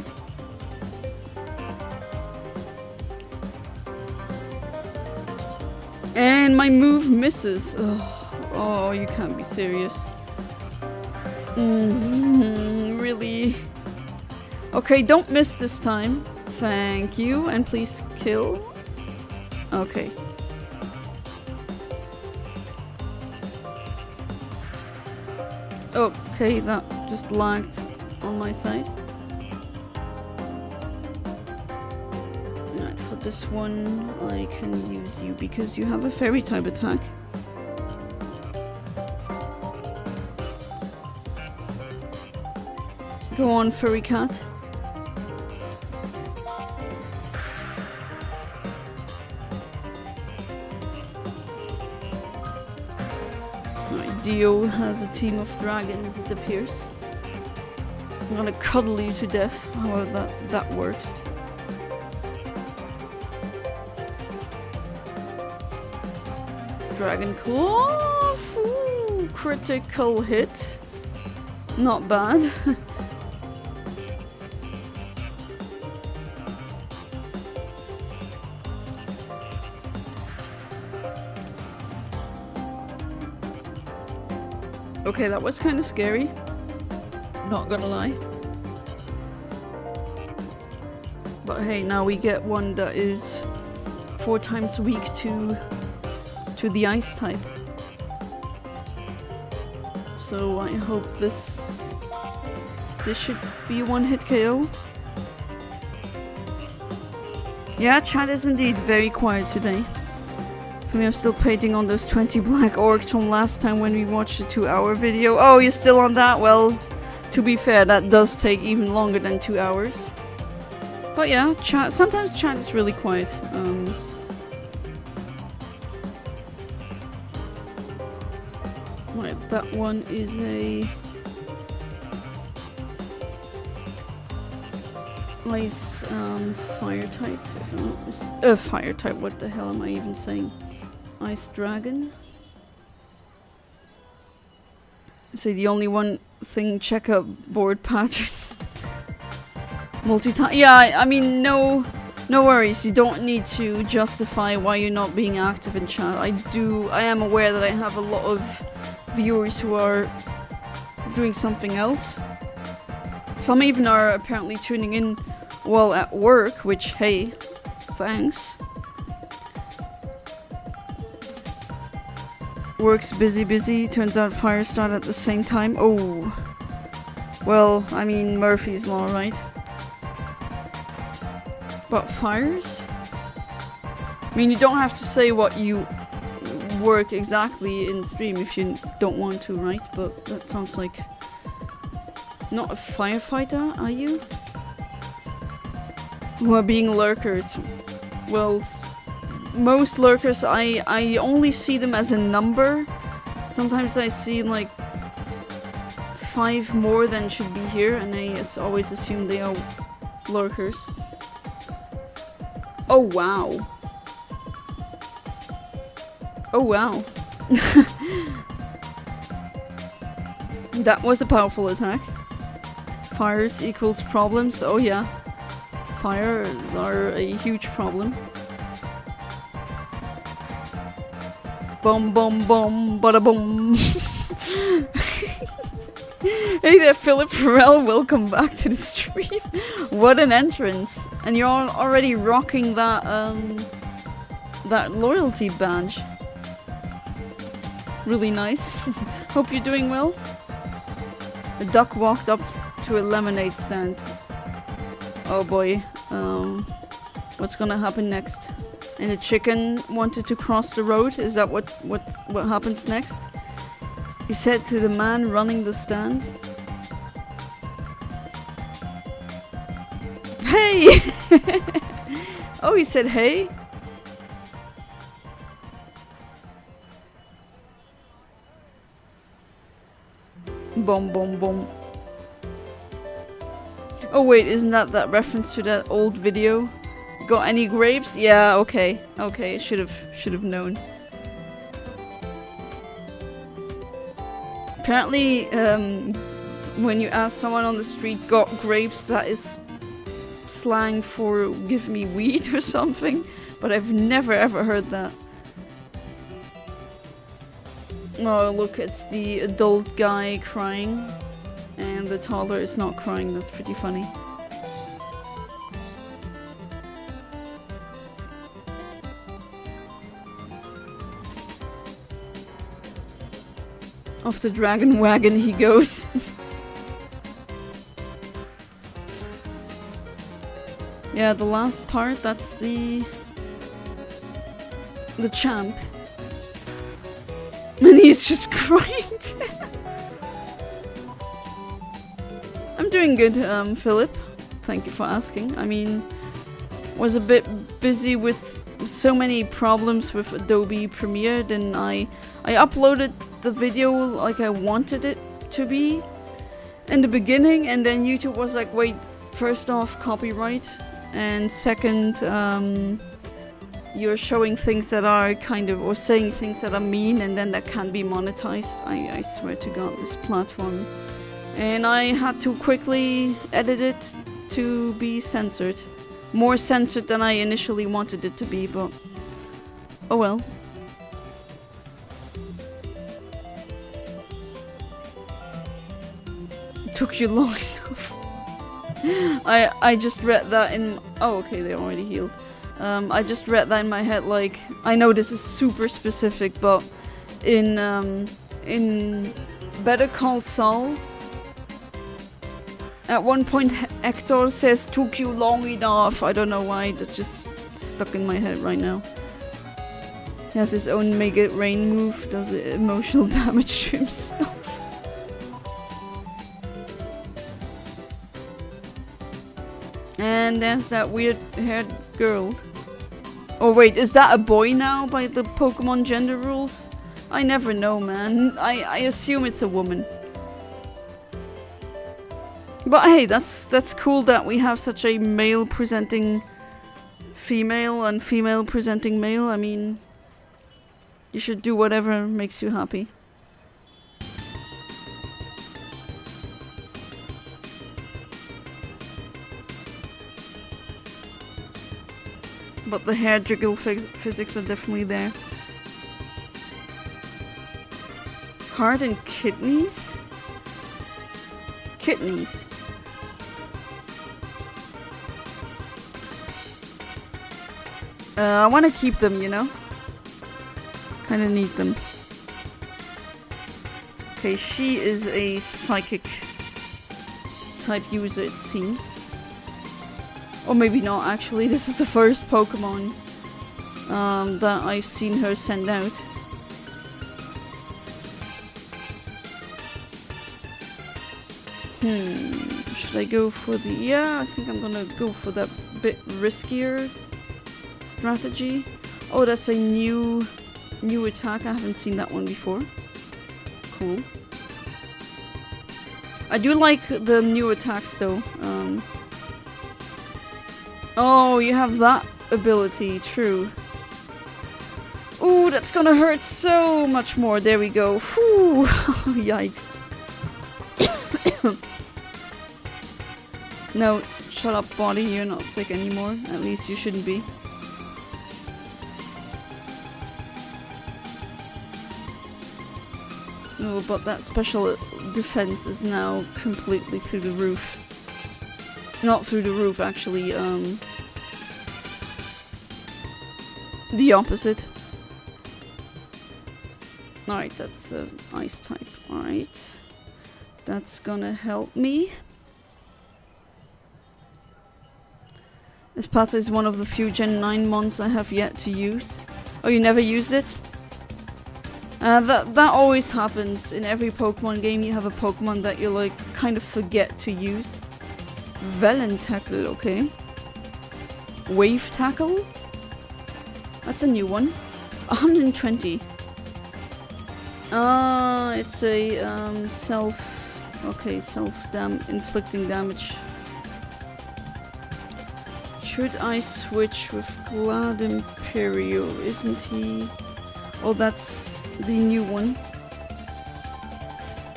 And my move misses. Oh, you can't be serious. Really? Okay, don't miss this time. Thank you. And please kill. Okay. Okay, that just lagged on my side. Right, for this one, I can use you because you have a fairy type attack. Go on, furry cat. Dio has a team of dragons, it appears. I'm gonna cuddle you to death, however that works. Dragon Claw! Ooh, critical hit. Not bad. Okay, that was kind of scary. Not gonna lie. But hey, now we get one that is 4 times weak to the ice type. So I hope this should be a one-hit KO. Yeah, chat is indeed very quiet today. For me, I'm still painting on those 20 black orcs from last time when we watched the 2-hour video. Oh, you're still on that? Well, to be fair, that does take even longer than 2 hours. But yeah, chat. Sometimes chat is really quiet. Right, that one is a ice fire type. If I'm not fire type. What the hell am I even saying? Ice dragon. So the only one thing, check out board patterns. Multi-time. Yeah, I mean, no worries. You don't need to justify why you're not being active in chat. I am aware that I have a lot of viewers who are doing something else. Some even are apparently tuning in while at work, which, hey, thanks. Work's busy. Turns out fires start at the same time. Oh. Well, I mean, Murphy's Law, right? But fires? I mean, you don't have to say what you work exactly in stream if you don't want to, right? But that sounds like... Not a firefighter, are you? Who are being lurkers. Well, most lurkers, I only see them as a number. Sometimes I see like 5 more than should be here, and I always assume they are lurkers. Oh wow. Oh wow. That was a powerful attack. Fires equals problems. Oh yeah. Fires are a huge problem. Boom, boom, boom, bada boom. Hey there, Philip Farrell. Welcome back to the stream. What an entrance! And you're already rocking that that loyalty badge. Really nice. Hope you're doing well. The duck walked up to a lemonade stand. Oh boy. What's gonna happen next? And the chicken wanted to cross the road. Is that what happens next? He said to the man running the stand. Hey! Oh, he said hey? Boom, boom, boom. Oh wait, isn't that reference to that old video? Got any grapes? Yeah, okay. Okay, should have known. Apparently, when you ask someone on the street, got grapes, that is slang for give me weed or something. But I've never ever heard that. Oh, look, it's the adult guy crying. And the toddler is not crying, that's pretty funny. Off the dragon wagon he goes. Yeah, the last part, that's the champ. And he's just crying. I'm doing good, Philip. Thank you for asking. I mean, was a bit busy with so many problems with Adobe Premiere, then I uploaded the video like I wanted it to be in the beginning, and then YouTube was like, wait, first off, copyright, and second, you're showing things that are kind of, or saying things that are mean, and then that can be monetized. I swear to God, this platform. And I had to quickly edit it to be censored. More censored than I initially wanted it to be, but oh well. It took you long enough. I just read that in... Oh, okay, they're already healed. I just read that in my head, like... I know this is super specific, but in Better Call Saul, at one point Hector says, took you long enough. I don't know why, that just stuck in my head right now. He has his own Make It Rain move, does emotional damage to himself. And there's that weird haired girl. Oh wait, is that a boy now by the Pokemon gender rules? I never know, man. I assume it's a woman. But hey, that's cool that we have such a male presenting female and female presenting male. I mean, you should do whatever makes you happy. But the hair jiggle physics are definitely there. Heart and kidneys? Kidneys. I want to keep them, you know? Kinda need them. Okay, she is a psychic type user, it seems. Or maybe not, actually. This is the first Pokemon that I've seen her send out. Should I go for the... Yeah, I think I'm gonna go for that bit riskier strategy. Oh, that's a new attack. I haven't seen that one before. Cool. I do like the new attacks though. Oh, you have that ability, true. Ooh, that's gonna hurt so much more. There we go. Whew. Yikes. No, shut up, body. You're not sick anymore. At least you shouldn't be. No, but that special defense is now completely through the roof. Not through the roof, actually, the opposite. Alright, that's ice type. Alright. That's gonna help me. This pathway is one of the few Gen 9 mons I have yet to use. Oh, you never used it? That always happens. In every Pokemon game you have a Pokemon that you like kind of forget to use. Velentackle, okay. Wave Tackle? That's a new one. 120. It's a self-inflicting damage. Should I switch with Glad Imperio? Isn't he? Oh, that's the new one.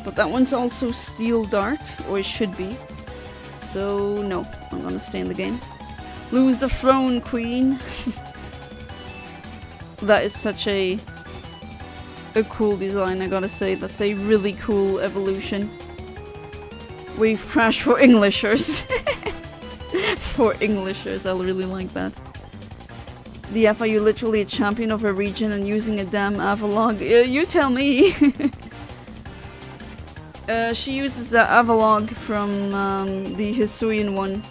But that one's also Steel Dark, or it should be. So no, I'm gonna stay in the game. Lose the throne, Queen. That is such a cool design, I gotta say. That's a really cool evolution. Wave Crash for Englishers. For Englishers, I really like that. The F, are you literally a champion of a region and using a damn Avalog? You tell me. She uses the Avalog from the Hisuian one.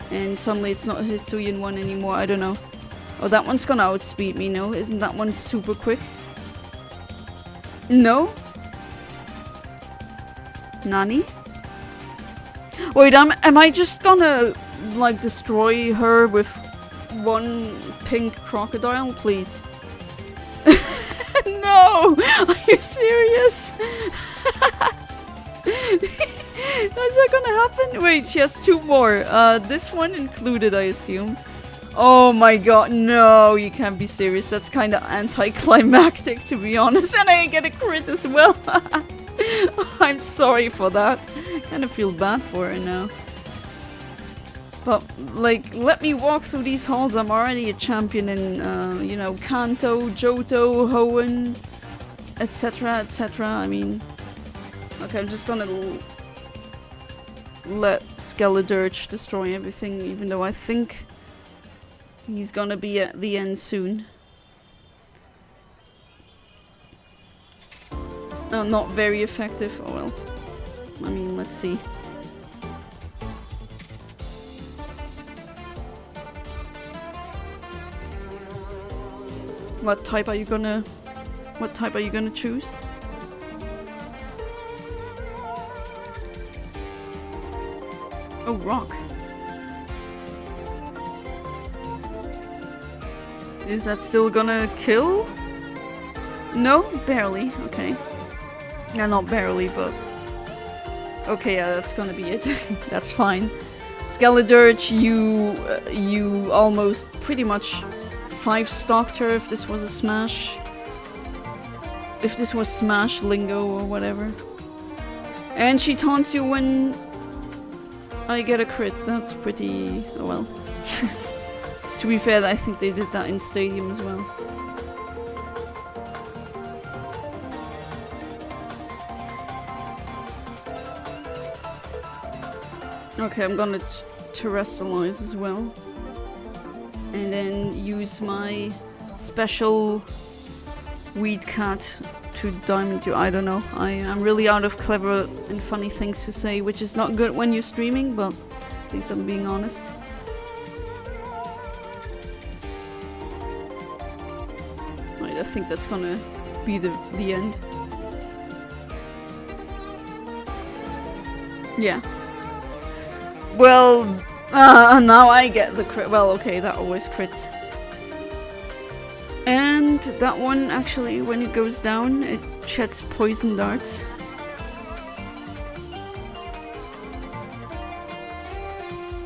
And suddenly it's not a Hisuian one anymore, I don't know. Oh, that one's gonna outspeed me, no? Isn't that one super quick? No? Nani? Wait, am I just gonna, like, destroy her with one pink crocodile, please? No! Are you serious? Is that gonna happen? Wait, she has two more. This one included, I assume. Oh my god, no, you can't be serious. That's kind of anticlimactic, to be honest. And I get a crit as well. I'm sorry for that. Kind of feel bad for her now. But, like, let me walk through these halls. I'm already a champion in, you know, Kanto, Johto, Hoenn, etc., etc. I mean... Okay, I'm just gonna let Skeledirge destroy everything, even though I think he's gonna be at the end soon. Not very effective. Oh well. I mean, let's see. What type are you gonna choose? Oh, rock. Is that still gonna kill? No? Barely. Okay. No, not barely, but... Okay, yeah, that's gonna be it. That's fine. Skeledirge, you almost pretty much 5-stocked her if this was a Smash. If this was Smash lingo or whatever. And she taunts you when I get a crit. That's pretty... oh well. To be fair, I think they did that in Stadium as well. Okay, I'm gonna terrestrialize as well. And then use my special Weed Cat to diamond you. I don't know. I'm really out of clever and funny things to say, which is not good when you're streaming, but at least I'm being honest. Right, I think that's gonna be the end. Yeah. Well, now I get the crit. Well, okay, that always crits. And that one, actually, when it goes down, it sheds poison darts.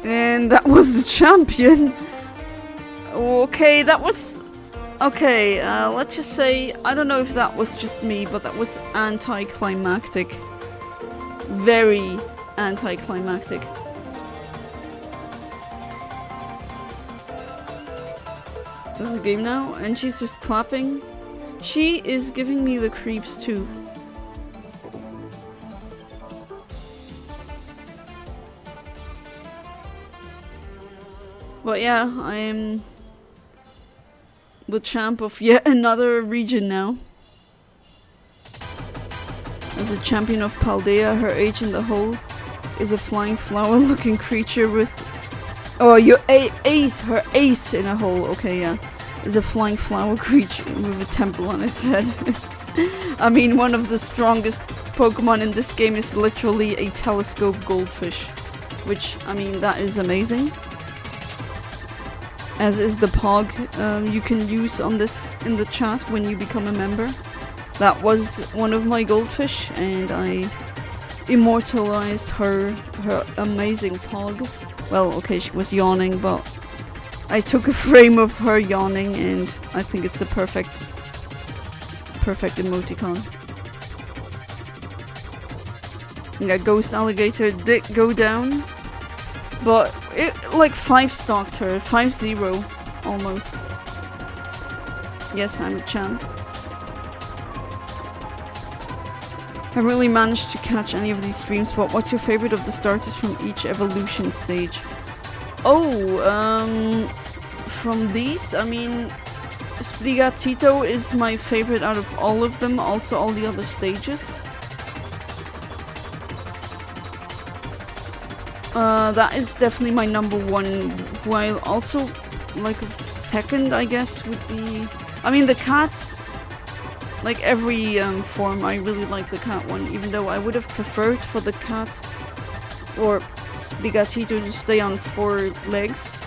And that was the champion. Okay, that was... Okay, let's just say, I don't know if that was just me, but that was anticlimactic. Very anticlimactic. There's a game now, and she's just clapping. She is giving me the creeps too. But yeah, I am the champ of yet another region now. As a champion of Paldea, her age in the hole is a flying flower looking creature with... Oh, your ace, her ace in a hole, okay, yeah. Is a flying flower creature with a temple on its head. I mean, one of the strongest Pokemon in this game is literally a telescope goldfish. Which, I mean, that is amazing. as is the pog you can use on this in the chat when you become a member. That was one of my goldfish, and I immortalized her amazing pog. Well, okay, she was yawning, but I took a frame of her yawning, and I think it's a perfect emoticon. Yeah, Ghost Alligator did go down, but it like 5-stocked her, 5-0 almost. Yes, I'm a champ. I really managed to catch any of these streams, but what's your favorite of the starters from each evolution stage? Oh, from these, I mean, Sprigatito is my favorite out of all of them, also all the other stages. That is definitely my number one, while also, like, second, I guess, would be... I mean, the cats... Like every form, I really like the cat one, even though I would have preferred for the cat or Sprigatito to stay on 4 legs.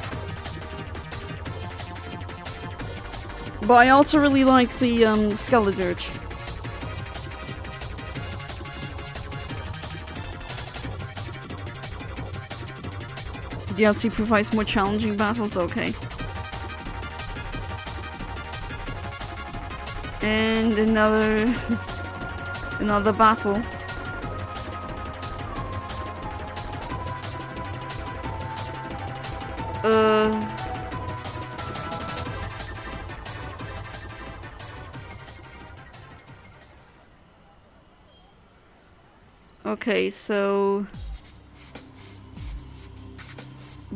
But I also really like the Skeledirge. DLC provides more challenging battles, okay. And another battle. Okay, so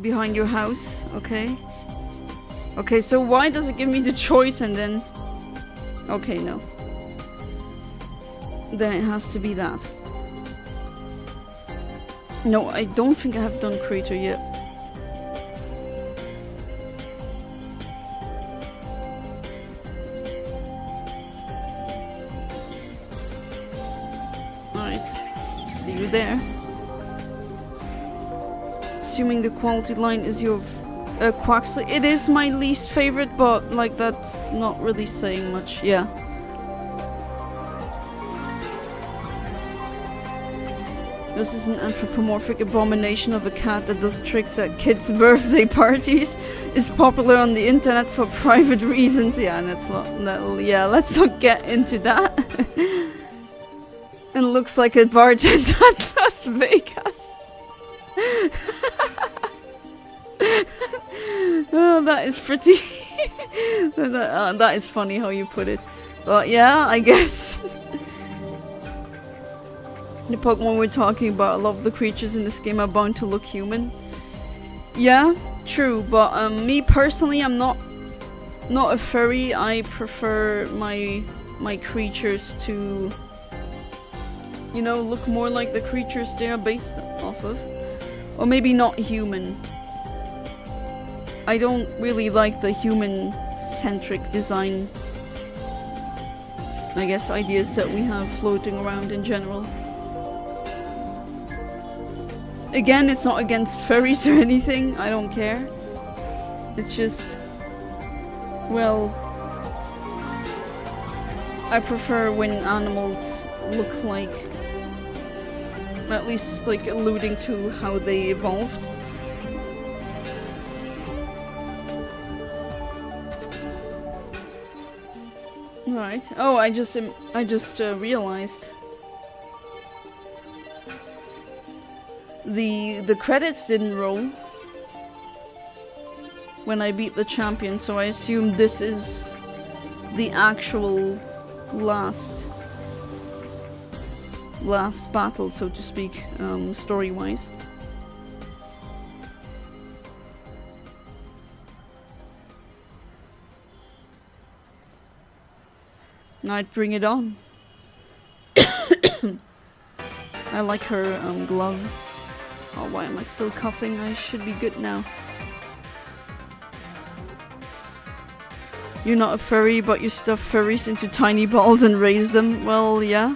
behind your house, okay. Okay, so why does it give me the choice and then... Okay, no. Then it has to be that. No, I don't think I have done Crater yet. Alright. See you there. Assuming the quality line is your... Quaxley. It is my least favorite, but like that's not really saying much. Yeah. This is an anthropomorphic abomination of a cat that does tricks at kids' birthday parties. Is popular on the internet for private reasons. Yeah, and it's not. Yeah, let's not get into that. And looks like a bartender at Las Vegas. Oh, that is pretty... that is funny how you put it. But yeah, I guess. The Pokemon we're talking about, a lot of the creatures in this game are bound to look human. Yeah, true, but me personally, I'm not a furry. I prefer my creatures to, you know, look more like the creatures they are based off of. Or maybe not human. I don't really like the human-centric design, I guess, ideas that we have floating around in general. Again, it's not against furries or anything, I don't care. It's just... well... I prefer when animals look like... at least, like, alluding to how they evolved. Right. Oh, I just realized the credits didn't roll when I beat the champion, so I assume this is the actual last battle, so to speak, story-wise. I'd bring it on. I like her glove. Oh, why am I still coughing? I should be good now. You're not a furry, but you stuff furries into tiny balls and raise them. Well, yeah.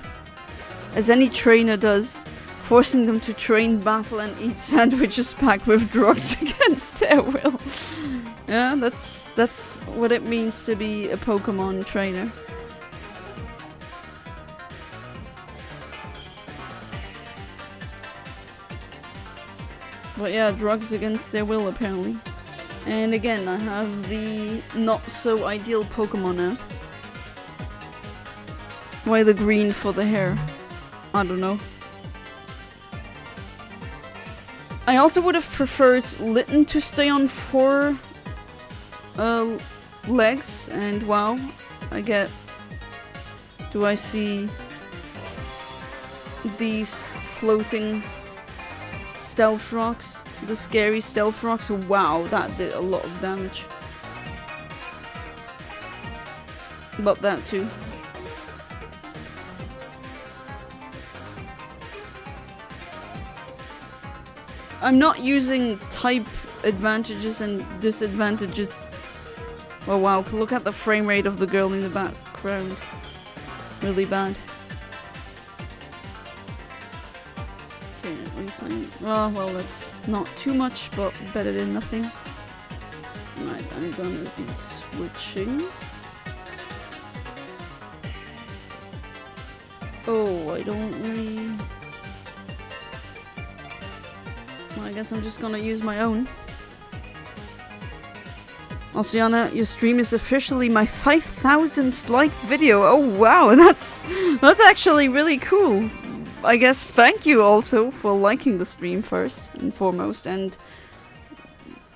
As any trainer does. Forcing them to train, battle and eat sandwiches packed with drugs against their will. Yeah, that's what it means to be a Pokemon trainer. But yeah, drugs against their will apparently. And again, I have the not so ideal Pokemon out. Why the green for the hair? I don't know. I also would have preferred Litten to stay on 4 legs, and wow, I get... Do I see these floating stealth rocks? The scary stealth rocks? Wow, that did a lot of damage. But that too. I'm not using type advantages and disadvantages. Oh wow, look at the frame rate of the girl in the background. Really bad. Okay, at least oh well, that's not too much, but better than nothing. Right, I'm gonna be switching. Oh, I don't really... Well, I guess I'm just gonna use my own. Oceana, your stream is officially my 5,000th liked video. Oh wow, that's actually really cool. I guess thank you also for liking the stream first and foremost, and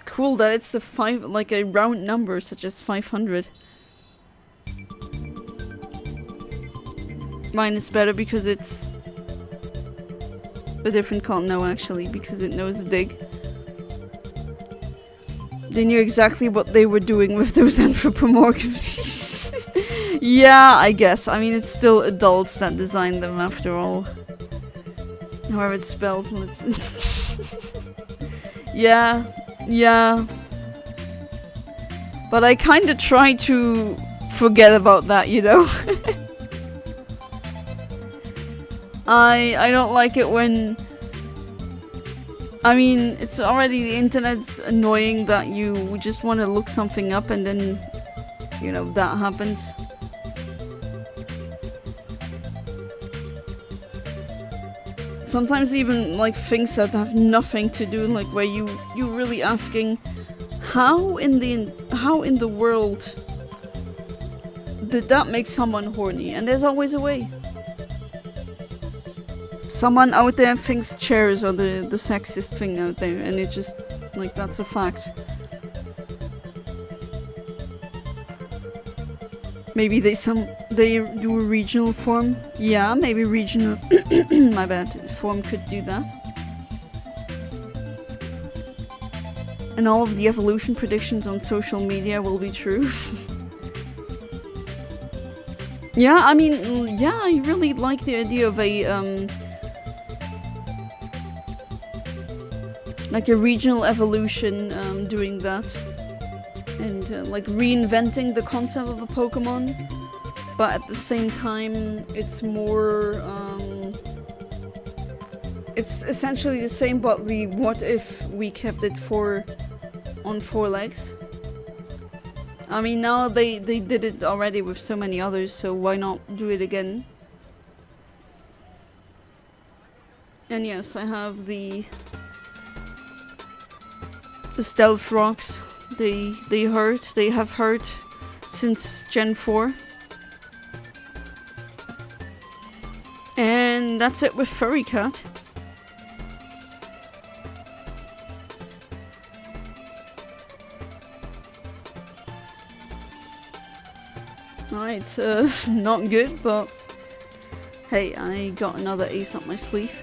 cool that it's a round number such as 500. Mine is better because it's a different call. No, actually, because it knows dig. They knew exactly what they were doing with those anthropomorphs. Yeah, I guess. I mean, it's still adults that designed them after all. However it's spelled. Yeah, yeah. But I kinda try to forget about that, you know? I don't like it when... I mean, it's already the internet's annoying that you just want to look something up and then, you know, that happens. Sometimes even like things that have nothing to do, like where you really asking, how in the world did that make someone horny? And there's always a way. Someone out there thinks chairs are the sexiest thing out there, and it just, like, that's a fact. Maybe they do a regional form. Yeah, maybe regional my bad, form could do that. And all of the evolution predictions on social media will be true. Yeah, I mean, yeah, I really like the idea of a like a regional evolution doing that, and like reinventing the concept of a Pokemon, but at the same time it's more it's essentially the same, but the what if we kept it on 4 legs. I mean, now they did it already with so many others, so why not do it again? And yes, I have the stealth rocks. They have hurt since Gen 4. And that's it with Furry Cat. Alright, not good, but hey, I got another ace up my sleeve.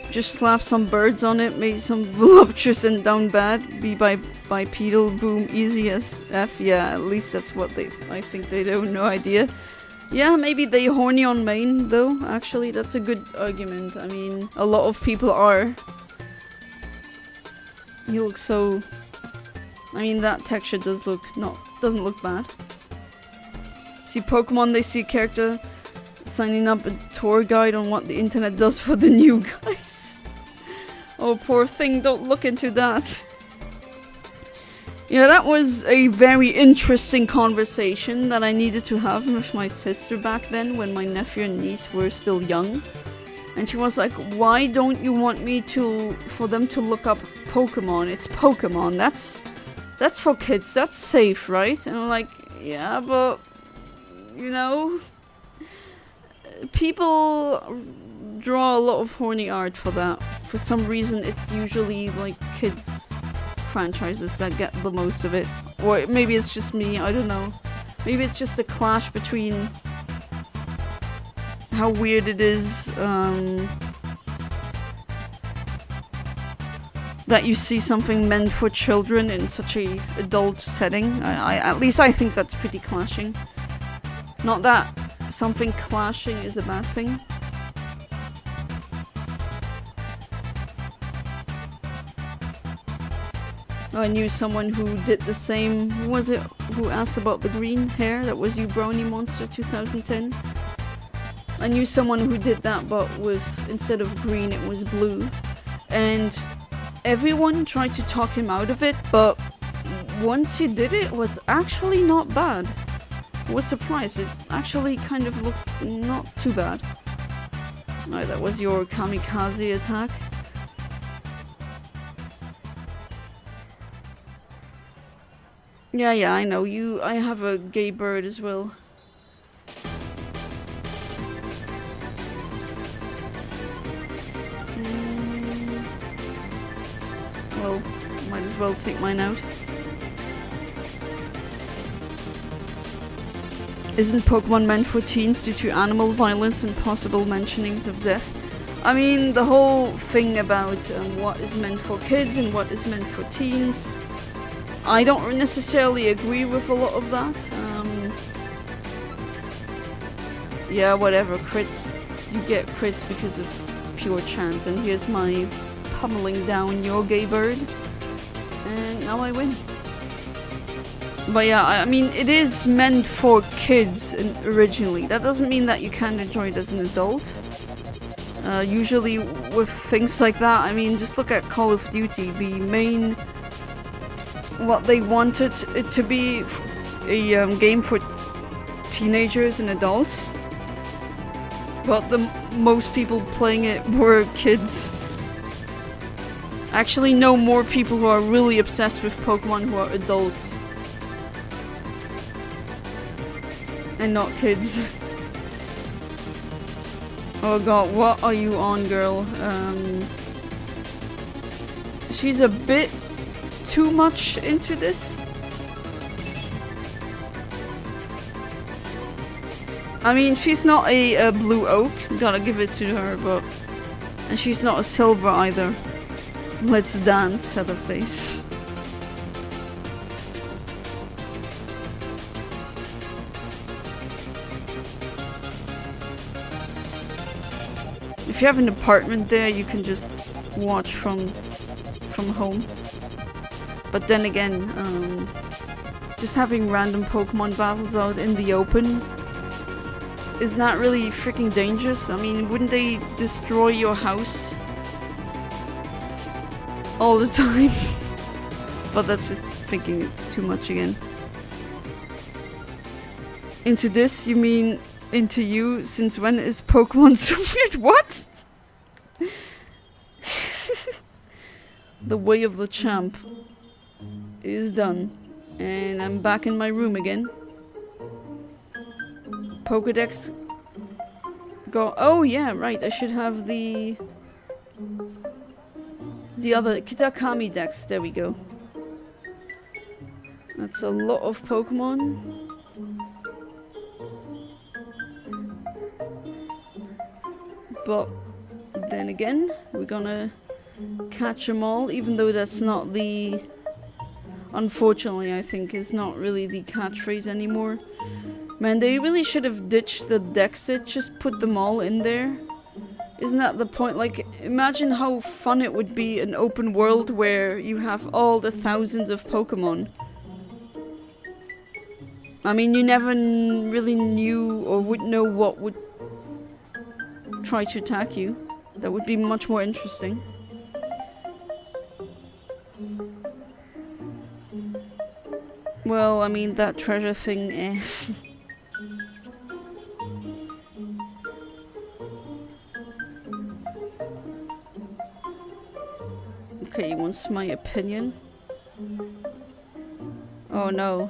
Just slap some birds on it, made some voluptuous and down bad, be bipedal, boom, easy as F. Yeah, at least that's what I think they do, no idea. Yeah, maybe they horny on main though, actually, that's a good argument. I mean, a lot of people are. He looks so... I mean, that texture doesn't look bad. See Pokemon, they see a character signing up a tour guide on what the internet does for the new guys. Oh, poor thing, don't look into that. Yeah, that was a very interesting conversation that I needed to have with my sister back then when my nephew and niece were still young. And she was like, why don't you want me for them to look up Pokemon? It's Pokemon, that's for kids, that's safe, right? And I'm like, yeah, but, you know, people draw a lot of horny art for that. For some reason, it's usually like kids franchises that get the most of it. Or maybe it's just me, I don't know. Maybe it's just a clash between how weird it is that you see something meant for children in such a adult setting. At least I think that's pretty clashing. Not that something clashing is a bad thing. I knew someone who did the same. Who was it who asked about the green hair? That was you, Brony Monster 2010. I knew someone who did that, but with, instead of green, it was blue. And everyone tried to talk him out of it, but once he did it, it was actually not bad. I was surprised. It actually kind of looked not too bad. Alright, that was your kamikaze attack. Yeah, I know. I have a gay bird as well. Well, might as well take mine out. Isn't Pokemon meant for teens due to animal violence and possible mentionings of death? I mean, the whole thing about what is meant for kids and what is meant for teens, I don't necessarily agree with a lot of that. Yeah, whatever, crits. You get crits because of pure chance, and here's my pummeling down your gay bird. And now I win. But yeah, I mean, it is meant for kids originally. That doesn't mean that you can't enjoy it as an adult. Usually with things like that, I mean, just look at Call of Duty. The main... What they wanted it to be a game for teenagers and adults. But the most people playing it were kids. I actually know more people who are really obsessed with Pokemon who are adults. And not kids. Oh god, what are you on, girl? She's a bit too much into this. I mean, she's not a blue oak, gotta give it to her, but... And she's not a silver either. Let's dance, Featherface. If you have an apartment there, you can just watch from home. But then again, just having random Pokemon battles out in the open is not really freaking dangerous. I mean, wouldn't they destroy your house all the time? But that's just thinking too much again. Into this, you mean into you? Since when is Pokemon so weird? What? The way of the champ is done. And I'm back in my room again. Pokédex go. Oh yeah, right. I should have the other Kitakami Dex. There we go. That's a lot of Pokemon. But then again, we're gonna catch them all, even though that's not the... Unfortunately, I think is not really the catchphrase anymore. Man, they really should have ditched the Dexit, just put them all in there. Isn't that the point? Like, imagine how fun it would be an open world where you have all the thousands of Pokemon. I mean, you never really knew or would know what would try to attack you. That would be much more interesting. Well, I mean, that treasure thing, eh. Okay, he wants my opinion. Oh no.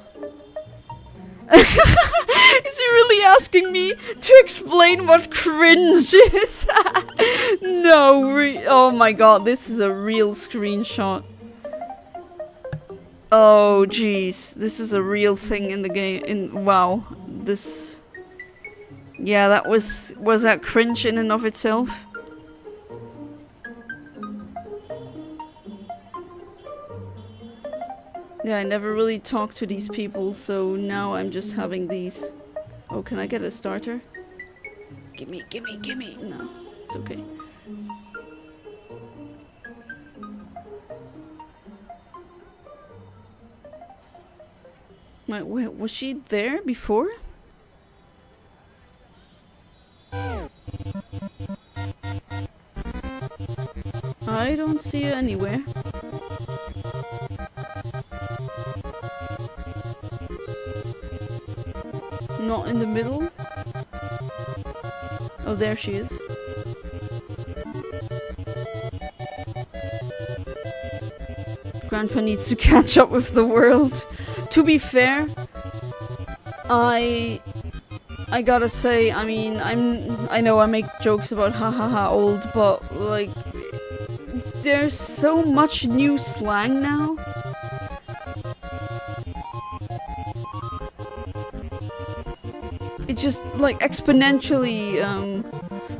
Is he really asking me to explain what cringe is? No, oh my god, this is a real screenshot. Oh jeez, this is a real thing in the game. Wow, this. Yeah, that was that cringe in and of itself? Yeah, I never really talked to these people, so now I'm just having these. Oh, can I get a starter? Gimme, gimme, gimme! No, it's okay. Wait, was she there before? I don't see her anywhere. Not in the middle. Oh, there she is. Grandpa needs to catch up with the world. To be fair, I gotta say, I mean, I know I make jokes about ha old, but like, there's so much new slang now. It just like exponentially.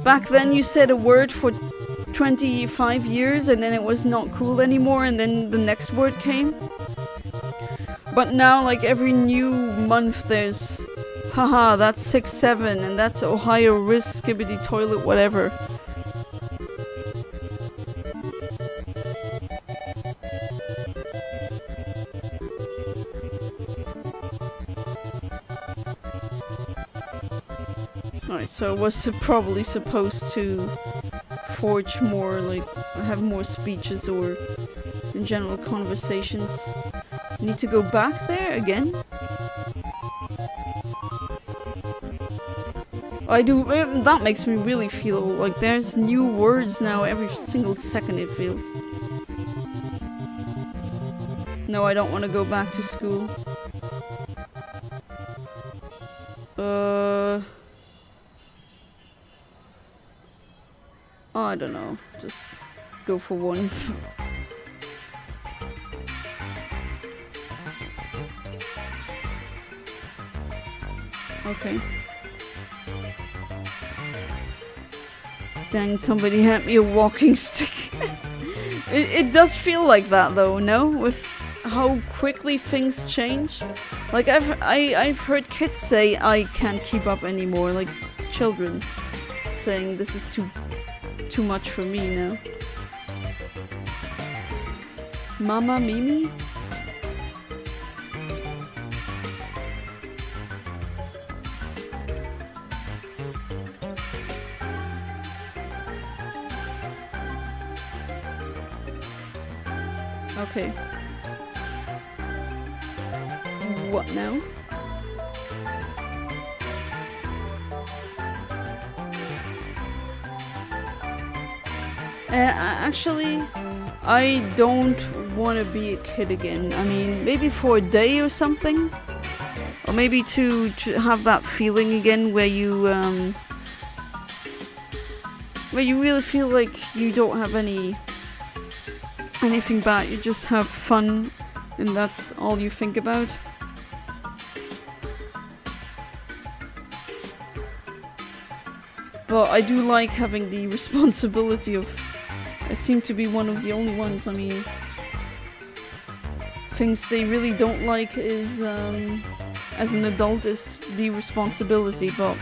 Back then you said a word for 25 years and then it was not cool anymore, and then the next word came. But now, like every new month, there's haha, that's 6-7, and that's Ohio Risk Skibbity Toilet, whatever. Alright, so I was probably supposed to forge more, like, have more speeches or in general conversations. Need to go back there again? I do. That makes me really feel like there's new words now every single second, it feels. No, I don't want to go back to school. I don't know. Just go for one. Okay. Dang, somebody hand me a walking stick. It does feel like that though, no? With how quickly things change. Like I've heard kids say I can't keep up anymore, like children saying this is too much for me now. Mama Mimi? Okay. What now? Actually, I don't want to be a kid again. I mean, maybe for a day or something. Or maybe to have that feeling again where you really feel like you don't have anything bad, you just have fun and that's all you think about. But I do like having the responsibility of... I seem to be one of the only ones, I mean... Things they really don't like is, as an adult, is the responsibility, but...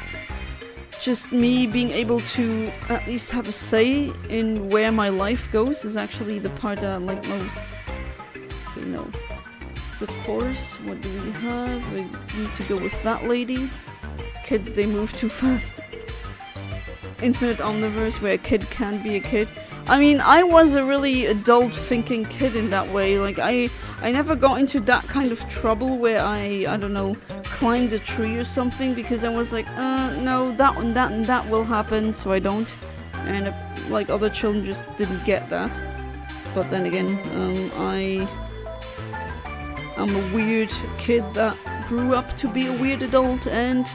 Just me being able to at least have a say in where my life goes is actually the part that I like most. Okay, no. The course, what do we have? We need to go with that lady. Kids, they move too fast. Infinite Omniverse where a kid can be a kid. I mean, I was a really adult thinking kid in that way. Like I I never got into that kind of trouble where I don't know, climbed a tree or something, because I was like, no, that one, that and that will happen, so I don't. And like other children just didn't get that. But then again, I'm a weird kid that grew up to be a weird adult, and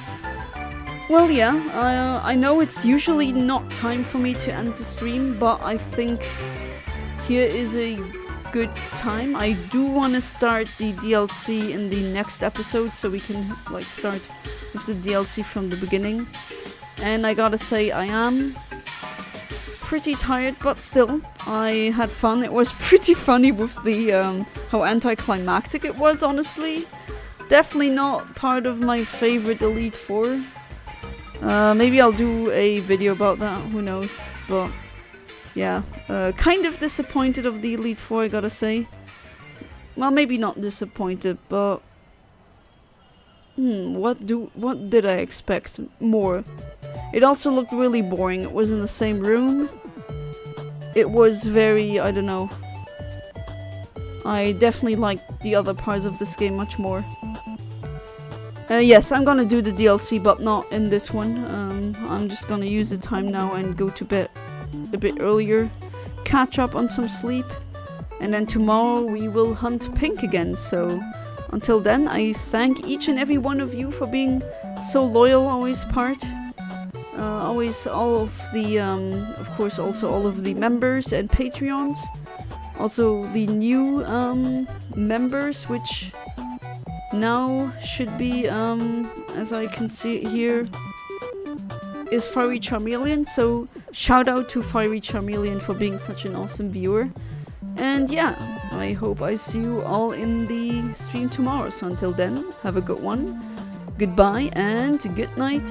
well, yeah, I know it's usually not time for me to end the stream, but I think here is a good time. I do want to start the DLC in the next episode, so we can like start with the DLC from the beginning. And I gotta say, I am pretty tired, but still, I had fun. It was pretty funny with the how anticlimactic it was, honestly. Definitely not part of my favorite Elite Four. Maybe I'll do a video about that, who knows, but yeah, kind of disappointed of the Elite Four, I gotta say. Well, maybe not disappointed, but what did I expect more? It also looked really boring. It was in the same room. It was very, I don't know. I definitely liked the other parts of this game much more. Yes, I'm gonna do the DLC, but not in this one. I'm just gonna use the time now and go to bed a bit earlier, catch up on some sleep, and then tomorrow we will hunt Pink again. So until then, I thank each and every one of you for being so loyal, always always all of the, of course, also all of the members and Patreons, also the new members, which now should be, as I can see here, is Fiery Charmeleon. So shout out to Fiery Charmeleon for being such an awesome viewer. And yeah, I hope I see you all in the stream tomorrow. So until then, have a good one, goodbye, and good night.